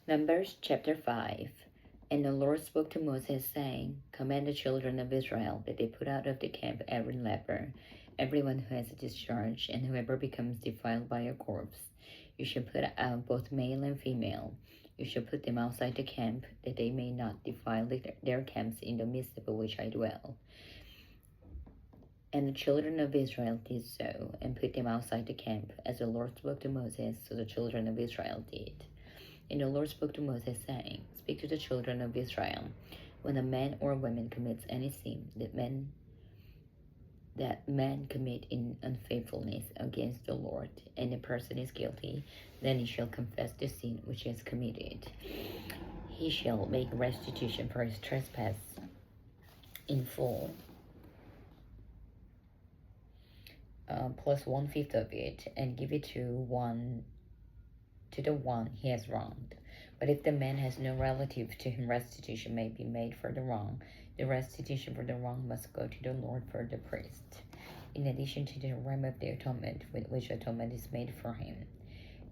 Numbers chapter 5. And the Lord spoke to Moses, saying, Command the children of Israel that they put out of the camp every leper, everyone who has a discharge, and whoever becomes defiled by a corpse. You shall put out both male and female. You shall put them outside the camp, that they may not defile their camps in the midst of which I dwell. And the children of Israel did so, and put them outside the camp, as the Lord spoke to Moses, so the children of Israel did. And the Lord spoke to Moses, saying, Speak to the children of Israel, when a man or a woman commits any sin that man commit in unfaithfulness against the Lord, and the person is guilty, then he shall confess the sin which he has committed. He shall make restitution for his trespass in full, plus 1/5 of it, and give it to the one he has wronged. But if the man has no relative to whom restitution may be made for the wrong, the restitution for the wrong must go to the Lord for the priest, in addition to the ram of the atonement with which atonement is made for him.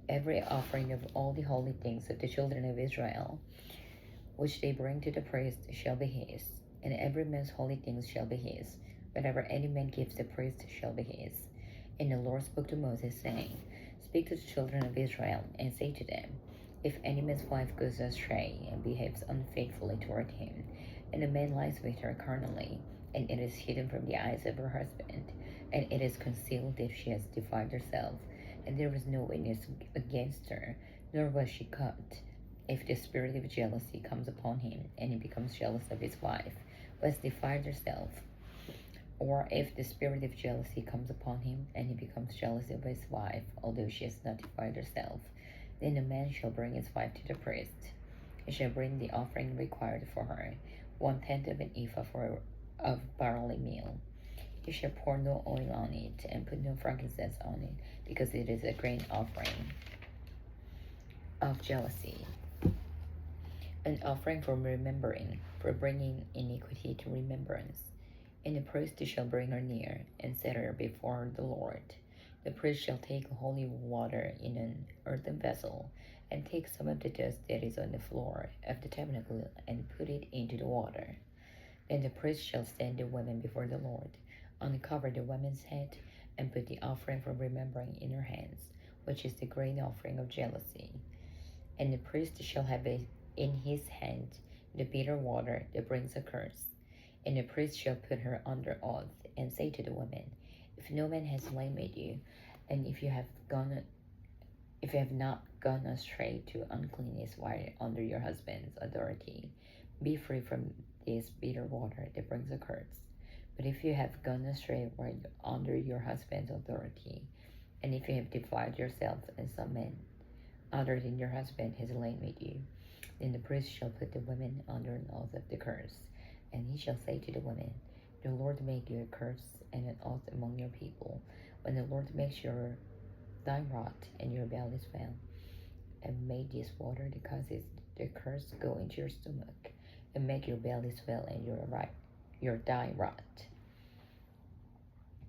Every offering of all the holy things of the children of Israel, which they bring to the priest, shall be his, and every man's holy things shall be his. Whatever any man gives the priest shall be his. And the Lord spoke to Moses, saying, Speak to the children of Israel, and say to them, If any man's wife goes astray, and behaves unfaithfully toward him, and a man lies with her carnally, and it is hidden from the eyes of her husband, and it is concealed that she has defiled herself, and there was no witness against her, nor was she caught, if the spirit of jealousy comes upon him, and he becomes jealous of his wife, who has defiled herself, or if the spirit of jealousy comes upon him, and he becomes jealous of his wife, although she has not defiled herself, then the man shall bring his wife to the priest. He shall bring the offering required for her, 1/10 of an ephah of barley meal. He shall pour no oil on it, and put no frankincense on it, because it is a grain offering of jealousy, an offering for remembering, for bringing iniquity to remembrance. And the priest shall bring her near, and set her before the Lord. The priest shall take holy water in an earthen vessel, and take some of the dust that is on the floor of the tabernacle, and put it into the water. Then the priest shall stand the woman before the Lord, uncover the woman's head, and put the offering for remembering in her hands, which is the grain offering of jealousy. And the priest shall have in his hand the bitter water that brings a curse. And the priest shall put her under oath, and say to the woman, If no man has lain with you, and if you have not gone astray to uncleanness while under your husband's authority, be free from this bitter water that brings a curse. But if you have gone astray while under your husband's authority, and if you have defiled yourself, and some man other than your husband has lain with you, then the priest shall put the woman under an oath of the curse. And he shall say to the woman, The Lord make you a curse and an oath among your people, when the Lord makes your thy rot and your belly swell, and make this water that causes the curse go into your stomach, and make your belly swell and your thigh rot.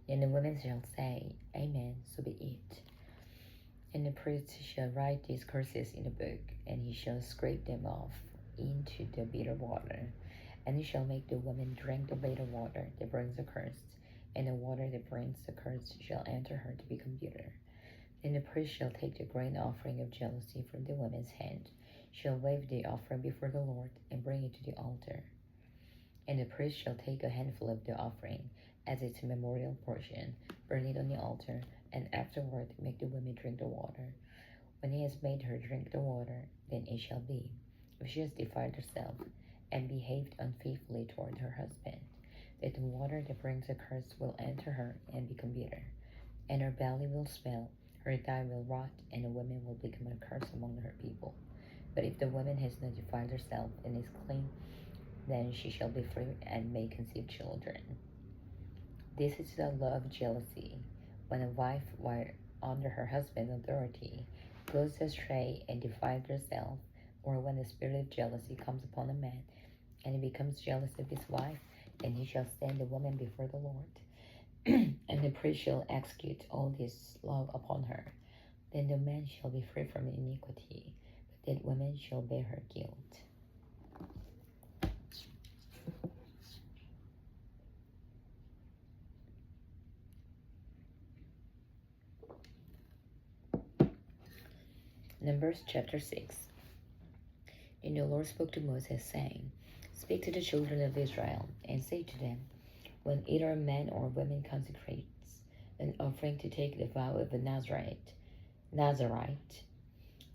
And the woman shall say, Amen, so be it. And the priest shall write these curses in a book, and he shall scrape them off into the bitter water. And he shall make the woman drink the bitter water that brings a curse, and the water that brings the curse shall enter her to become bitter. Then the priest shall take the grain offering of jealousy from the woman's hand, shall wave the offering before the Lord, and bring it to the altar. And the priest shall take a handful of the offering as its memorial portion, burn it on the altar, and afterward make the woman drink the water. When he has made her drink the water, then it shall be, if she has defiled herself, and behaved unfaithfully toward her husband, that the water that brings a curse will enter her and become bitter, and her belly will swell, her thigh will rot, and the woman will become a curse among her people. But if the woman has not defiled herself and is clean, then she shall be free and may conceive children. This is the law of jealousy, when a wife, while under her husband's authority, goes astray and defiles herself, or when the spirit of jealousy comes upon a man, and he becomes jealous of his wife, then he shall stand the woman before the Lord, and the priest shall execute all this law upon her. Then the man shall be free from iniquity. that woman shall bear her guilt. Numbers chapter 6. And the Lord spoke to Moses, saying, Speak to the children of Israel, and say to them, when either a man or a woman consecrates an offering to take the vow of a Nazarite,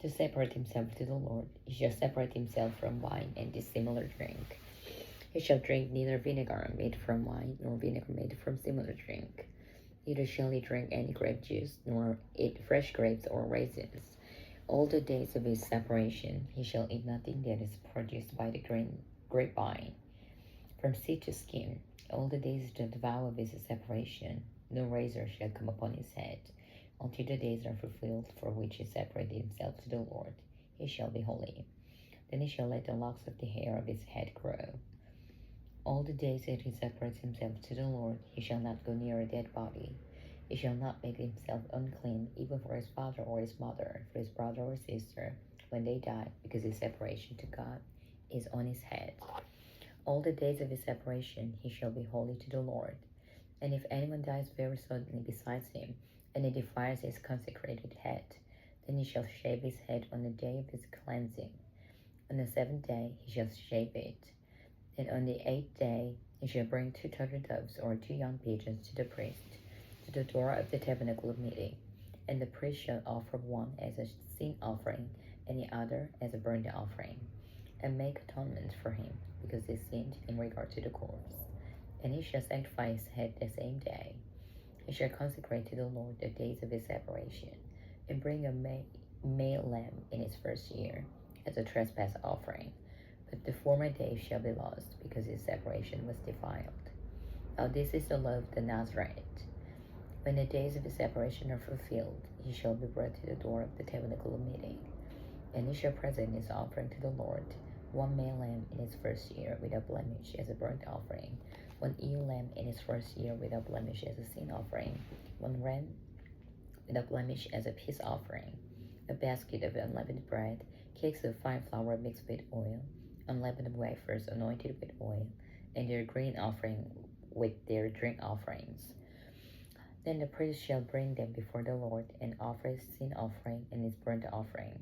to separate himself to the Lord, he shall separate himself from wine and dissimilar drink. He shall drink neither vinegar made from wine, nor vinegar made from similar drink. Neither shall he drink any grape juice, nor eat fresh grapes or raisins. All the days of his separation he shall eat nothing that is produced by the grapevine, from seed to skin. All the days of the vow of his separation, no razor shall come upon his head, until the days are fulfilled for which he separated himself to the Lord. He shall be holy. Then he shall let the locks of the hair of his head grow. All the days that he separates himself to the Lord, he shall not go near a dead body. He shall not make himself unclean, even for his father or his mother, for his brother or sister, when they die, because his separation to God is on his head. All the days of his separation he shall be holy to the Lord. And if anyone dies very suddenly besides him, and he defiles his consecrated head, then he shall shave his head on the day of his cleansing. On the 7th day he shall shave it. And on the 8th day he shall bring 2 turtle doves or 2 young pigeons to the priest, to the door of the tabernacle of meeting. And the priest shall offer one as a sin offering, and the other as a burnt offering, and make atonement for him, because he sinned in regard to the corpse. And he shall sanctify his head the same day. He shall consecrate to the Lord the days of his separation, and bring a male lamb in its first year as a trespass offering. But the former days shall be lost, because his separation was defiled. Now this is the law of the Nazarite. When the days of his separation are fulfilled, he shall be brought to the door of the tabernacle of meeting, and he shall present his offering to the Lord, 1 male lamb in its first year without blemish as a burnt offering, 1 ewe lamb in its first year without blemish as a sin offering, 1 ram without blemish as a peace offering, a basket of unleavened bread, cakes of fine flour mixed with oil, unleavened wafers anointed with oil, and their grain offering with their drink offerings. Then the priest shall bring them before the Lord, and offer his sin offering and his burnt offering.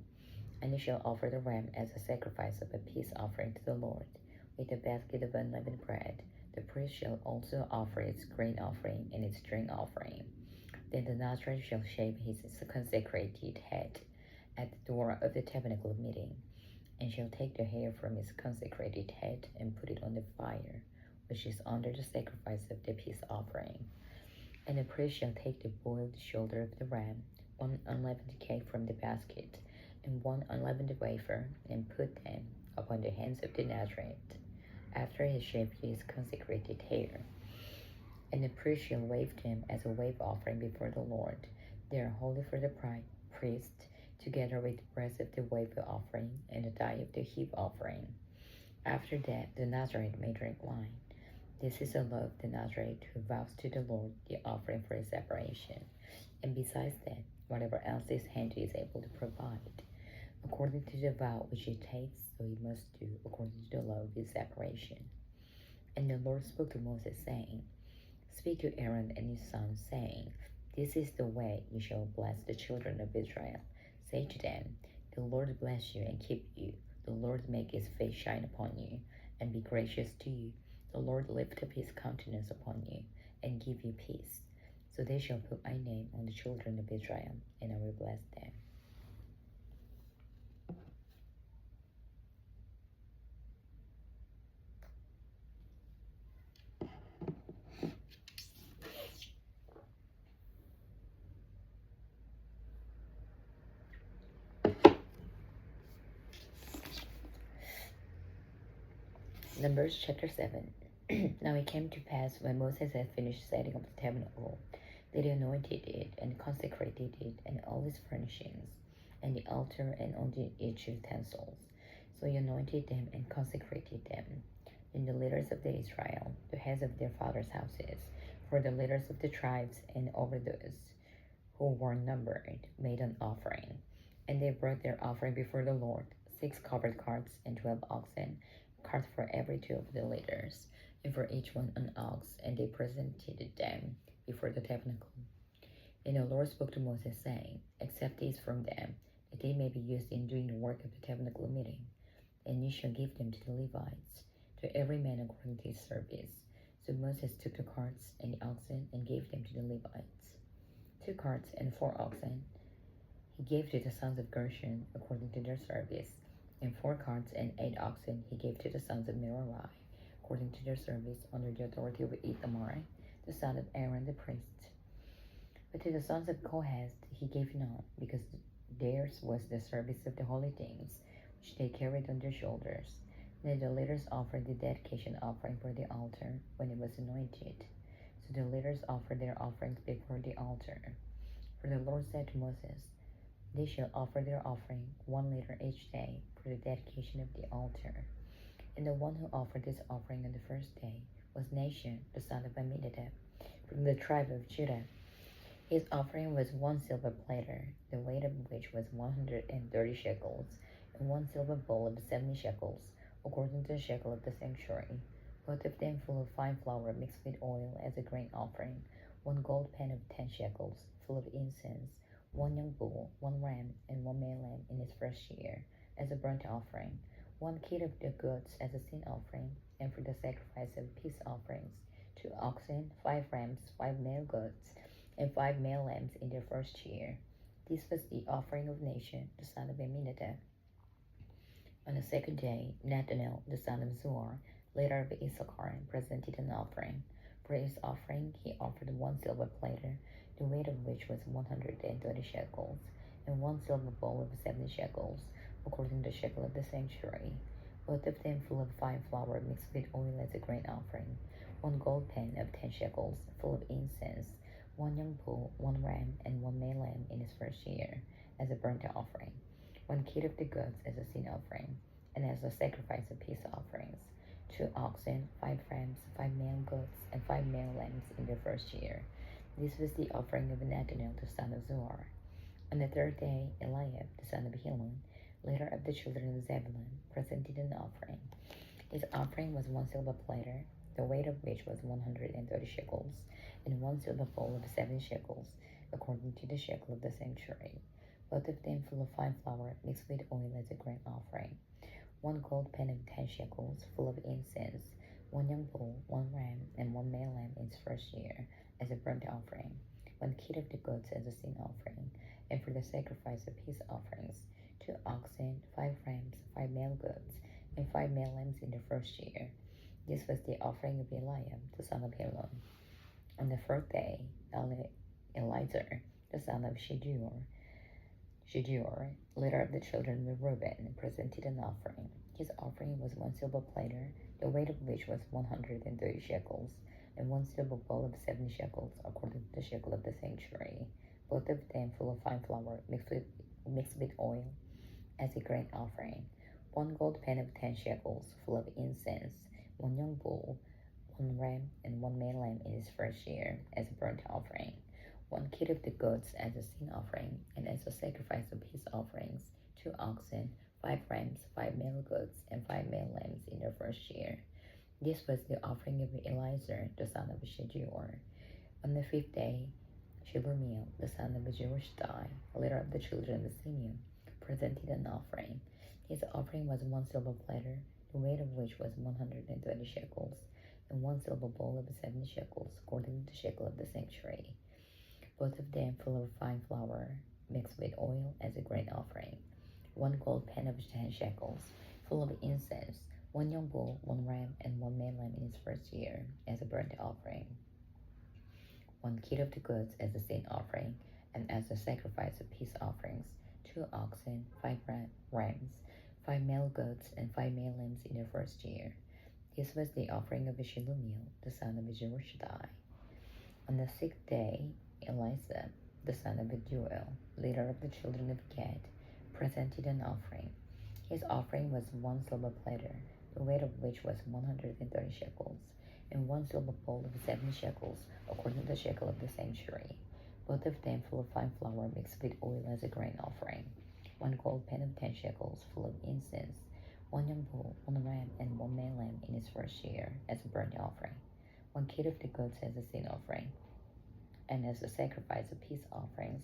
And he shall offer the ram as a sacrifice of a peace offering to the Lord, with a basket of unleavened bread. The priest shall also offer its grain offering and its drink offering. Then the Nazarite shall shave his consecrated head at the door of the tabernacle of meeting, and shall take the hair from his consecrated head and put it on the fire, which is under the sacrifice of the peace offering. And the priest shall take the boiled shoulder of the ram, 1 unleavened cake from the basket, and 1 unleavened wafer, and put them upon the hands of the Nazarite, after he shaved his consecrated hair. And the priest shall wave them as a wave offering before the Lord. They are holy for the priest, together with the breast of the wave offering and the thigh of the heave offering. After that, the Nazarite may drink wine. This is the law of the Nazarite who vows to the Lord the offering for his separation, and besides that, whatever else his hand is able to provide, according to the vow which he takes, so he must do according to the law of his separation. And the Lord spoke to Moses, saying, Speak to Aaron and his sons, saying, This is the way you shall bless the children of Israel. Say to them, The Lord bless you and keep you. The Lord make his face shine upon you, and be gracious to you. The Lord lift up his countenance upon you, and give you peace. So they shall put my name on the children of Israel, and I will bless them. Numbers chapter 7. Now it came to pass, when Moses had finished setting up the tabernacle, that he anointed it and consecrated it and all its furnishings, and the altar and all its utensils. So he anointed them and consecrated them. And the leaders of the Israel, the heads of their fathers' houses, for the leaders of the tribes and over those who were numbered, made an offering. And they brought their offering before the Lord, 6 covered carts, and 12 oxen, a cart for every 2 of the leaders, and for each one an ox, and they presented them before the tabernacle. And the Lord spoke to Moses, saying, Accept these from them, that they may be used in doing the work of the tabernacle meeting, and you shall give them to the Levites, to every man according to his service. So Moses took the carts and the oxen and gave them to the Levites. 2 carts and 4 oxen he gave to the sons of Gershon according to their service, and 4 carts and 8 oxen he gave to the sons of Merari according to their service, under the authority of Ithamar, the son of Aaron the priest. But to the sons of Kohath he gave none, because theirs was the service of the holy things, which they carried on their shoulders. Then the leaders offered the dedication offering for the altar when it was anointed. So the leaders offered their offerings before the altar. For the Lord said to Moses, They shall offer their offering 1 liter each day for the dedication of the altar. And the one who offered this offering on the first day was Nahshon, the son of Amminadab, from the tribe of Judah. His offering was 1 silver platter, the weight of which was 130 shekels, and 1 silver bowl of 70 shekels, according to the shekel of the sanctuary, both of them full of fine flour mixed with oil as a grain offering, 1 gold pan of 10 shekels, full of incense, 1 young bull, 1 ram, and 1 male lamb in its first year, as a burnt offering, 1 kid of the goats as a sin offering, and for the sacrifice of peace offerings, 2 oxen, 5 rams, 5 male goats, and 5 male lambs in their first year. This was the offering of Nahshon, the son of Amminadab. On the second day, Nathanael, the son of Zuar, leader of Issachar, presented an offering. For his offering he offered 1 silver platter, the weight of which was 130 shekels, and 1 silver bowl of 70 shekels, according to the shekel of the sanctuary, both of them full of fine flour mixed with oil as a grain offering, 1 gold pan of 10 shekels, full of incense, 1 young bull, 1 ram, and 1 male lamb in his first year, as a burnt offering, 1 kid of the goats as a sin offering, and as a sacrifice of peace offerings, 2 oxen, 5 rams, 5 male goats, and 5 male lambs in their first year. This was the offering of Nathanael, the son of Zuar. On the third day, Eliab, the son of Helon, leader of the children of Zebulun, presented an offering. His offering was 1 silver platter, the weight of which was 130 shekels, and 1 silver bowl of 7 shekels, according to the shekel of the sanctuary, both of them full of fine flour mixed with oil as a grain offering, 1 gold pan of 10 shekels, full of incense, 1 young bull, 1 ram, and 1 male lamb in its first year, as a burnt offering, 1 kid of the goats as a sin offering, and for the sacrifice of peace offerings, 2 oxen, 5 rams, 5 male goats, and 5 male lambs in the first year. This was the offering of Eliab, the son of Helon. On the fourth day, Elizur, the son of Shedeur, leader of the children of Reuben, presented an offering. His offering was 1 silver platter, the weight of which was 130 shekels, and 1 silver bowl of 70 shekels, according to the shekel of the sanctuary, both of them full of fine flour mixed with oil, as a grain offering, 1 gold pan of 10 shekels, full of incense, 1 young bull, 1 ram, and 1 male lamb in his first year, as a burnt offering, 1 kid of the goats as a sin offering, and as a sacrifice of peace offerings, 2 oxen, 5 rams, 5 male goats, and 5 male lambs in their first year. This was the offering of Elizur, the son of Shedeur. On the 5th day, Shelumiel, the son of Jehoshaphat, leader of the children of Simeon, presented an offering. His offering was 1 silver platter, the weight of which was 130 shekels, and 1 silver bowl of 70 shekels, according to the shekel of the sanctuary, both of them full of fine flour mixed with oil as a grain offering, 1 gold pan of 10 shekels, full of incense, 1 young bull, 1 ram, and 1 male lamb in its first year, as a burnt offering, 1 kid of the goats as a sin offering, and as a sacrifice of peace offerings, 2 oxen, 5 rams, 5 male goats, and 5 male lambs in their first year. This was the offering of Shelumiel, the son of Jehoshaphat. On the 6th day, Eliasaph, the son of Joel, leader of the children of Gad, presented an offering. His offering was 1 silver platter, the weight of which was 130 shekels, and 1 silver bowl of 70 shekels, according to the shekel of the sanctuary, both of them full of fine flour mixed with oil as a grain offering, 1 gold pan of 10 shekels full of incense, 1 young bull, 1 ram, and 1 male lamb in its first year as a burnt offering, 1 kid of the goats as a sin offering, and as a sacrifice of peace offerings,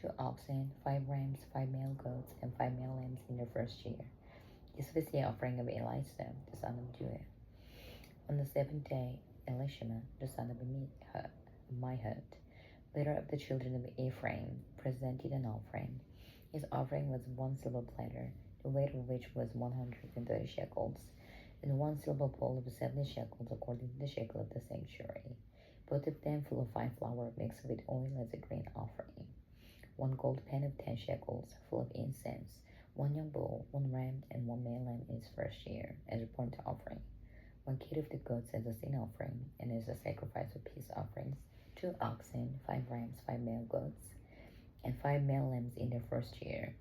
2 oxen, 5 rams, 5 male goats, and 5 male lambs in their first year. This was the offering of Elisha, the son of Judah. On the 7th day, Elishama, the son of Amihud, leader of the children of Ephraim, presented an offering. His offering was 1 silver platter, the weight of which was 130 shekels, and 1 silver bowl of 70 shekels according to the shekel of the sanctuary, both of them full of fine flour mixed with oil as a grain offering. 1 gold pan of 10 shekels full of incense, 1 young bull, 1 ram, and 1 male lamb in its first year as a burnt offering, 1 kid of the goats as a sin offering, and as a sacrifice of peace offerings, 2 oxen, 5 rams, 5 male goats, and 5 male lambs in their first year.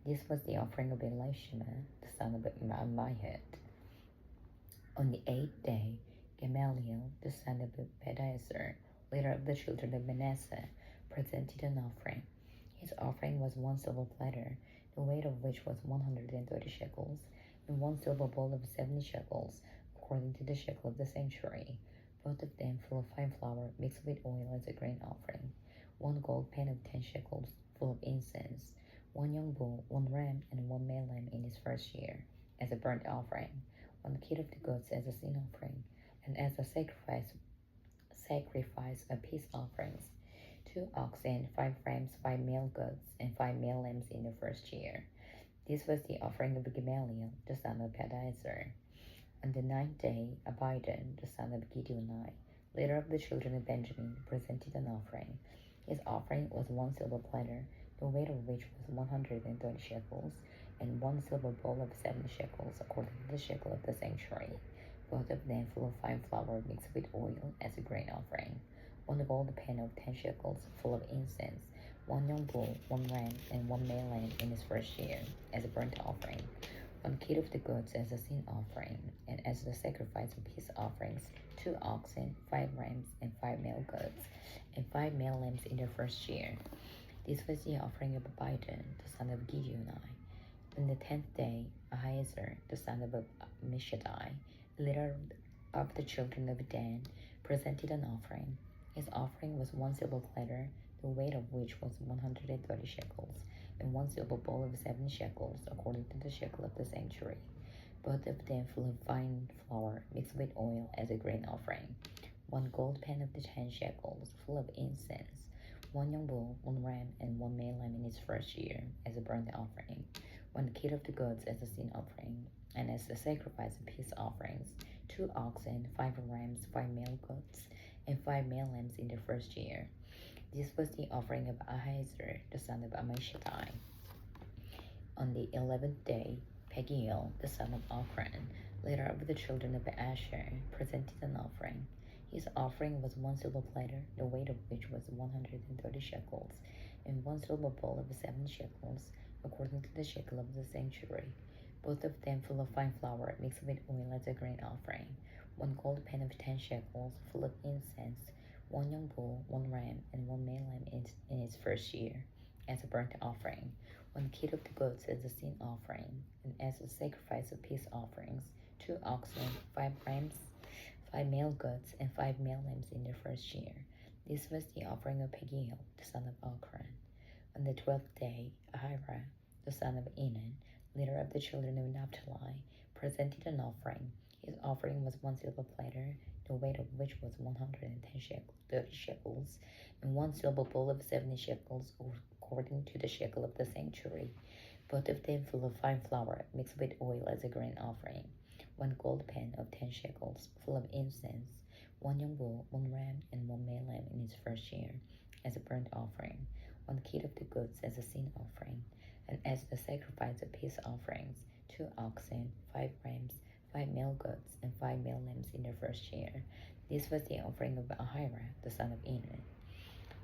This was the offering of Elishama, the son of Ammihud. On the 8th day, Gamaliel, the son of Pedahzur, leader of the children of Manasseh, presented an offering. His offering was 1 silver platter, the weight of which was 130 shekels, and 1 silver bowl of 70 shekels, according to the shekel of the sanctuary, both of them full of fine flour mixed with oil as a grain offering, 1 gold pan of 10 shekels full of incense, 1 young bull, 1 ram, and 1 male lamb in his first year, as a burnt offering, 1 kid of the goats as a sin offering, and as a sacrifice of peace offerings, 2 oxen, 5 rams, 5 male goats, and 5 male lambs in the first year. This was the offering of Gamaliel, the son of Pedahzur. On the 9th day, Abidan, the son of Gideoni, leader of the children of Benjamin, presented an offering. His offering was 1 silver platter, the weight of which was 130 shekels, and 1 silver bowl of 70 shekels, according to the shekel of the sanctuary, both of them full of fine flour mixed with oil as a grain offering, 1 gold pan of 10 shekels full of incense, 1 young bull, 1 ram, and 1 male lamb in his first year, as a burnt offering, 1 kid of the goats as a sin offering, and as the sacrifice of peace offerings, 2 oxen, 5 rams, and 5 male goats, and 5 male lambs in their first year. This was the offering of Abidan, the son of Gideoni. On the 10th day, Ahiezer, the son of Ammishaddai, leader of the children of Dan, presented an offering. His offering was 1 silver platter, the weight of which was 130 shekels, and 1 silver bowl of 7 shekels, according to the shekel of the sanctuary, both of them full of fine flour mixed with oil as a grain offering, 1 gold pan of the 10 shekels full of incense, 1 young bull, 1 ram, and 1 male lamb in its first year as a burnt offering, 1 kid of the goats as a sin offering, and as a sacrifice of peace offerings, 2 oxen, 5 rams, 5 male goats, and 5 male lambs in their first year. This was the offering of Ahiezer, the son of Ammishaddai. On the 11th day, Pagiel, the son of Ochran, leader of the children of Asher, presented an offering. His offering was 1 silver platter, the weight of which was 130 shekels, and 1 silver bowl of 7 shekels, according to the shekel of the sanctuary, both of them full of fine flour mixed with oil as a grain offering, 1 gold pan of 10 shekels full of incense, 1 young bull, 1 ram, and 1 male lamb in its first year, as a burnt offering, 1 kid of the goats as a sin offering, and as a sacrifice of peace offerings, 2 oxen, 5 rams, 5 male goats, and 5 male lambs in their first year. This was the offering of Pagiel, the son of Ochran. On the 12th day, Ahira, the son of Enan, leader of the children of Naphtali, presented an offering. His offering was 1 silver platter, the weight of which was 130 shekels, and 1 silver bowl of 70 shekels, according to the shekel of the sanctuary, both of them full of fine flour mixed with oil as a grain offering, 1 gold pan of 10 shekels full of incense, 1 young bull, 1 ram, and 1 male lamb in its first year, as a burnt offering, 1 kid of the goats as a sin offering, and as the sacrifice of peace offerings, 2 oxen, 5 rams, 5 male goats, and 5 male lambs in their first year. This was the offering of Ahira, the son of Enan.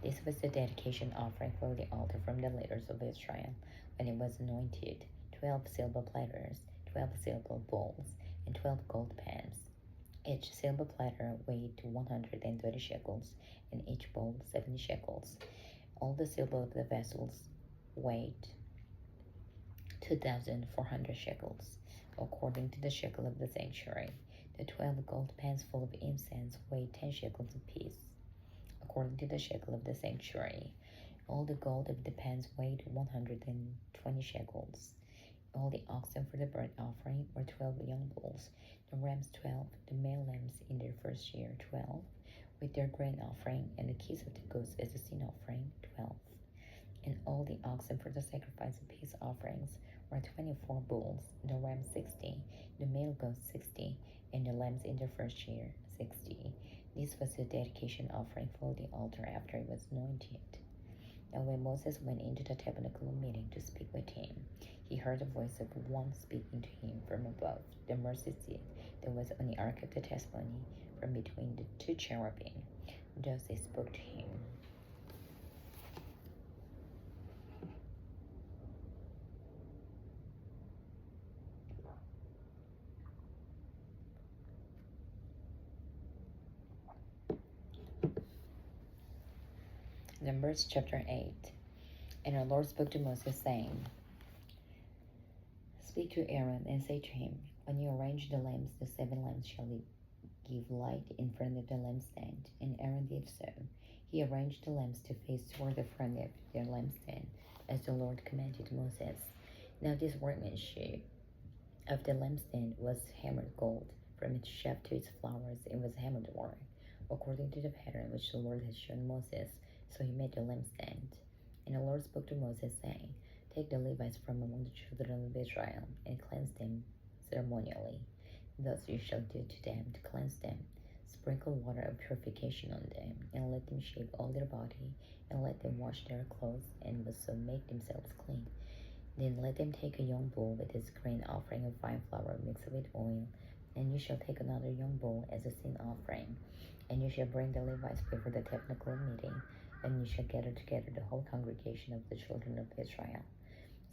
This was the dedication offering for the altar from the leaders of Israel when it was anointed, 12 silver platters, 12 silver bowls, and 12 gold pans. Each silver platter weighed 130 shekels, and each bowl 70 shekels. All the silver of the vessels weighed 2,400 shekels, according to the shekel of the sanctuary. The 12 gold pans full of incense weighed 10 shekels apiece, according to the shekel of the sanctuary. All the gold of the pans weighed 120 shekels. All the oxen for the burnt offering were 12 young bulls, the rams 12, the male lambs in their first year 12, with their grain offering, and the kids of the goats as a sin offering 12. And all the oxen for the sacrifice of peace offerings were 24 bulls, the rams 60, the male goats 60, and the lambs in their first year 60. This was the dedication offering for the altar after it was anointed. And when Moses went into the tabernacle meeting to speak with him, he heard the voice of one speaking to him from above the mercy seat that was on the ark of the testimony from between the two cherubim. Thus they spoke to him. Numbers chapter 8. And the Lord spoke to Moses, saying, Speak to Aaron and say to him, When you arrange the lamps, the 7 lamps shall give light in front of the lampstand. And Aaron did so. He arranged the lamps to face toward the front of their lampstand, as the Lord commanded Moses. Now this workmanship of the lampstand was hammered gold, from its shaft to its flowers it was hammered work, according to the pattern which the Lord had shown Moses. So he made the lampstand. And the Lord spoke to Moses, saying, Take the Levites from among the children of Israel, and cleanse them ceremonially. Thus you shall do to them to cleanse them. Sprinkle water of purification on them, and let them shave all their body, and let them wash their clothes, and so make themselves clean. Then let them take a young bull with its grain offering of fine flour mixed with oil, and you shall take another young bull as a sin offering. And you shall bring the Levites before the tabernacle meeting, and you shall gather together the whole congregation of the children of Israel.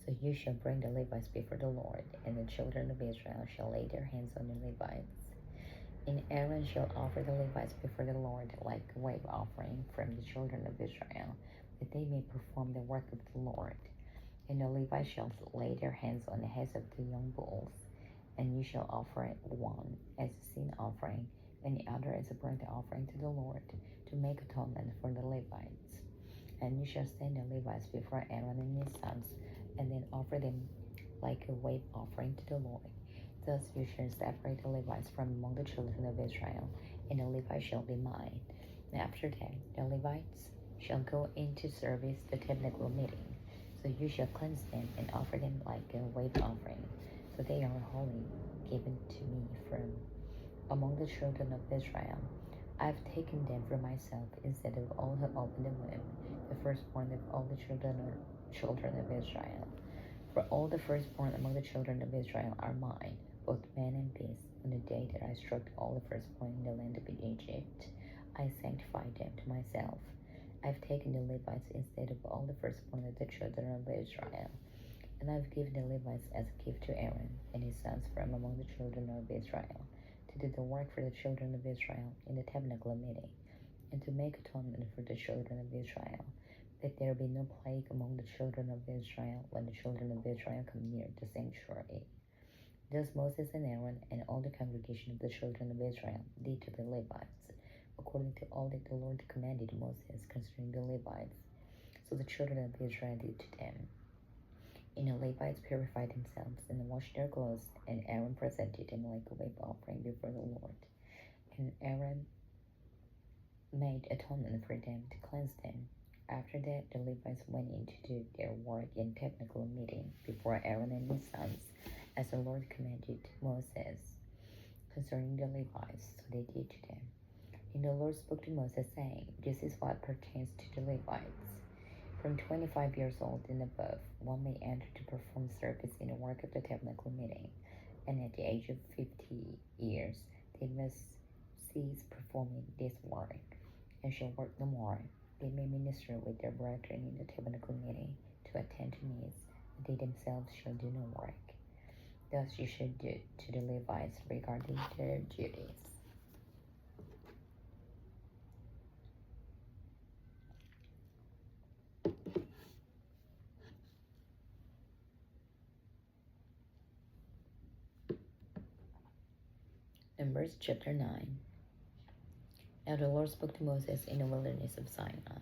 So you shall bring the Levites before the Lord, and the children of Israel shall lay their hands on the Levites. And Aaron shall offer the Levites before the Lord like a wave offering from the children of Israel, that they may perform the work of the Lord. And the Levites shall lay their hands on the heads of the young bulls, and you shall offer one as a sin offering, and the other as a burnt offering to the Lord, to make atonement for the Levites. And you shall send the Levites before Aaron and his sons, and then offer them like a wave offering to the Lord. Thus you shall separate the Levites from among the children of Israel, and the Levites shall be mine. And after that, the Levites shall go into service the tabernacle meeting. So you shall cleanse them and offer them like a wave offering. So they are holy, given to me from among the children of Israel. I have taken them for myself instead of all who opened the womb, the firstborn of all the children of Israel. For all the firstborn among the children of Israel are mine, both man and beast. On the day that I struck all the firstborn in the land of Egypt, I sanctified them to myself. I have taken the Levites instead of all the firstborn of the children of Israel. And I have given the Levites as a gift to Aaron and his sons from among the children of Israel, to do the work for the children of Israel in the tabernacle meeting, and to make atonement for the children of Israel, that there be no plague among the children of Israel when the children of Israel come near the sanctuary. Thus Moses and Aaron and all the congregation of the children of Israel did to the Levites, according to all that the Lord commanded Moses concerning the Levites. So the children of Israel did to them. And the Levites purified themselves and washed their clothes, and Aaron presented them like a wave offering before the Lord. And Aaron made atonement for them to cleanse them. After that, the Levites went in to do their work in tabernacle meeting before Aaron and his sons, as the Lord commanded Moses concerning the Levites. So they did to them. And the Lord spoke to Moses, saying, This is what pertains to the Levites. From 25 years old and above, one may enter to perform service in the work of the tabernacle meeting, and at the age of 50 years, they must cease performing this work, and shall work no more. They may minister with their brethren in the tabernacle meeting to attend to needs, but they themselves shall do no work. Thus you should do to the Levites regarding their duties. Numbers chapter 9. Now the Lord spoke to Moses in the wilderness of Sinai.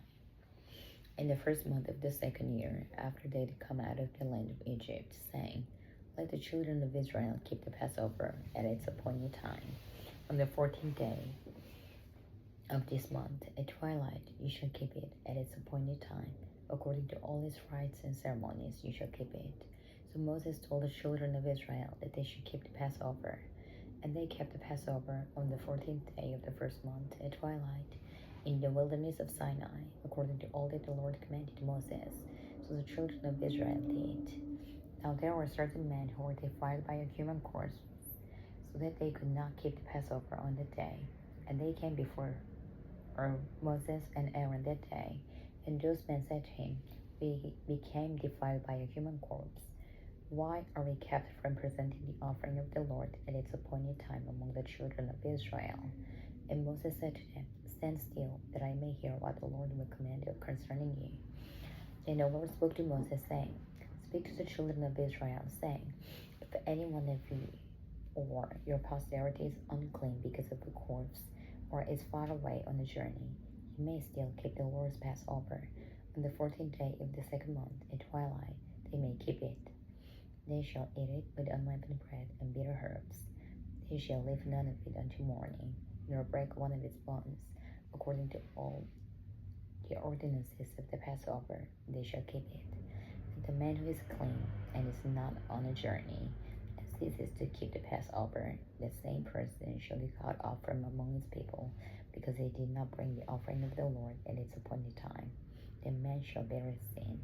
In the first month of the second year, after they had come out of the land of Egypt, saying, Let the children of Israel keep the Passover at its appointed time. On the 14th day of this month, at twilight, you shall keep it at its appointed time. According to all its rites and ceremonies, you shall keep it. So Moses told the children of Israel that they should keep the Passover. And they kept the Passover on the 14th day of the first month at twilight, in the wilderness of Sinai, according to all that the Lord commanded Moses. So the children of Israel did. Now there were certain men who were defiled by a human corpse, so that they could not keep the Passover on that day. And they came before Moses and Aaron that day. And those men said to him, We became defiled by a human corpse. Why are we kept from presenting the offering of the Lord at its appointed time among the children of Israel? And Moses said to them, Stand still, that I may hear what the Lord will command concerning you. Then the Lord spoke to Moses, saying, Speak to the children of Israel, saying, If any one of you or your posterity is unclean because of the corpse, or is far away on a journey, you may still keep the Lord's Passover. On the 14th day of the second month, at twilight, they may keep it. They shall eat it with unleavened bread and bitter herbs. They shall leave none of it until morning, nor break one of its bones. According to all the ordinances of the Passover, they shall keep it. And the man who is clean and is not on a journey, and ceases to keep the Passover, the same person shall be cut off from among his people, because he did not bring the offering of the Lord at its appointed time. The man shall bear his sin.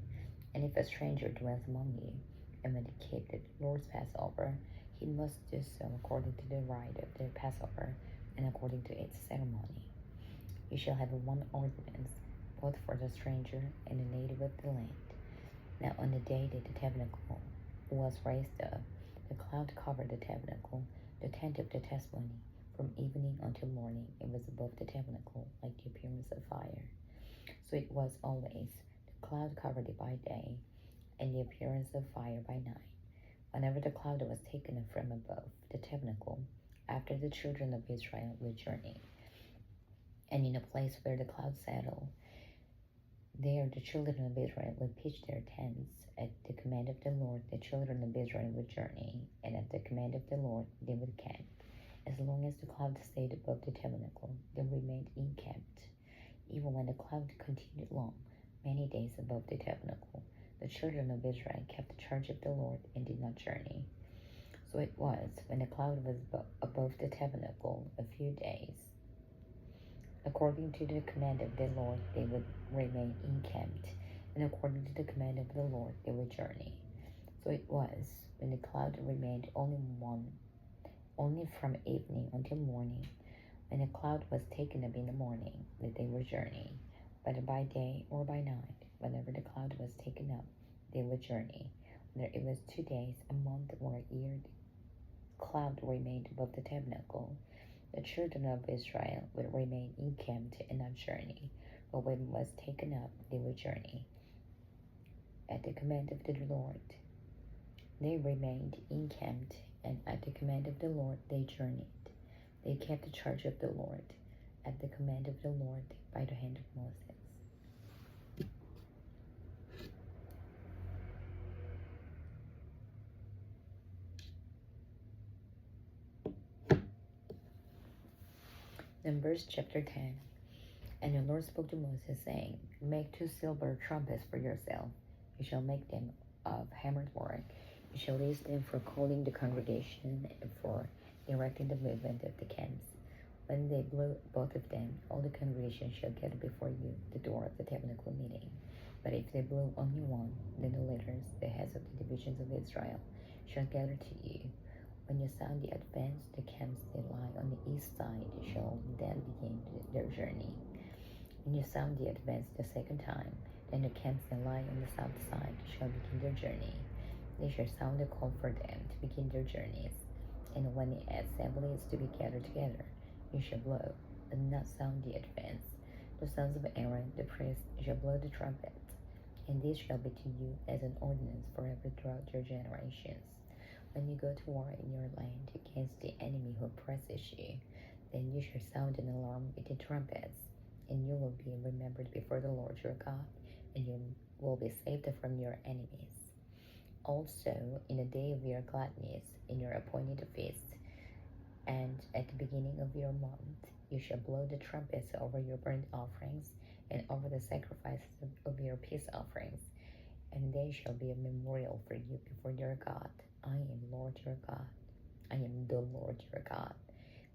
And if a stranger dwells among you, and when he keep the Lord's Passover, he must do so according to the rite of the Passover, and according to its ceremony. You shall have one ordinance, both for the stranger and the native of the land. Now on the day that the tabernacle was raised up, the cloud covered the tabernacle, the tent of the testimony. From evening until morning it was above the tabernacle, like the appearance of fire. So it was always. The cloud covered it by day, and the appearance of fire by night. Whenever the cloud was taken up from above the tabernacle, after the children of Israel would journey, and in a place where the cloud settled, there the children of Israel would pitch their tents. At the command of the Lord, the children of Israel would journey, and at the command of the Lord, they would camp. As long as the cloud stayed above the tabernacle, they remained encamped. Even when the cloud continued long, many days above the tabernacle, the children of Israel kept charge of the Lord and did not journey. So it was, when the cloud was above the tabernacle a few days, according to the command of the Lord, they would remain encamped, and according to the command of the Lord, they would journey. So it was, when the cloud remained only from evening until morning, when the cloud was taken up in the morning, that they would journey, whether by day or by night. Whenever the cloud was taken up, they would journey. Whether it was 2 days, a month, or a year, the cloud remained above the tabernacle. The children of Israel would remain encamped and not journey, but when it was taken up, they would journey. At the command of the Lord, they remained encamped, and at the command of the Lord, they journeyed. They kept the charge of the Lord, at the command of the Lord, by the hand of Moses. Numbers chapter 10. And the Lord spoke to Moses, saying, Make 2 silver trumpets for yourself. You shall make them of hammered work. You shall use them for calling the congregation and for directing the movement of the camps. When they blow both of them, all the congregation shall gather before you, the door of the tabernacle meeting. But if they blow only one, then the leaders, the heads of the divisions of Israel, shall gather to you. When you sound the advance, the camps that lie on the east side shall then begin their journey. When you sound the advance the second time, then the camps that lie on the south side shall begin their journey. They shall sound the call for them to begin their journeys. And when the assembly is to be gathered together, you shall blow, and not sound the advance. The sons of Aaron, the priest, shall blow the trumpets, and this shall be to you as an ordinance forever throughout your generations. When you go to war in your land against the enemy who oppresses you, then you shall sound an alarm with the trumpets, and you will be remembered before the Lord your God, and you will be saved from your enemies. Also, in the day of your gladness, in your appointed feast, and at the beginning of your month, you shall blow the trumpets over your burnt offerings and over the sacrifices of your peace offerings, and they shall be a memorial for you before your God. I am Lord your God. I am the Lord your God.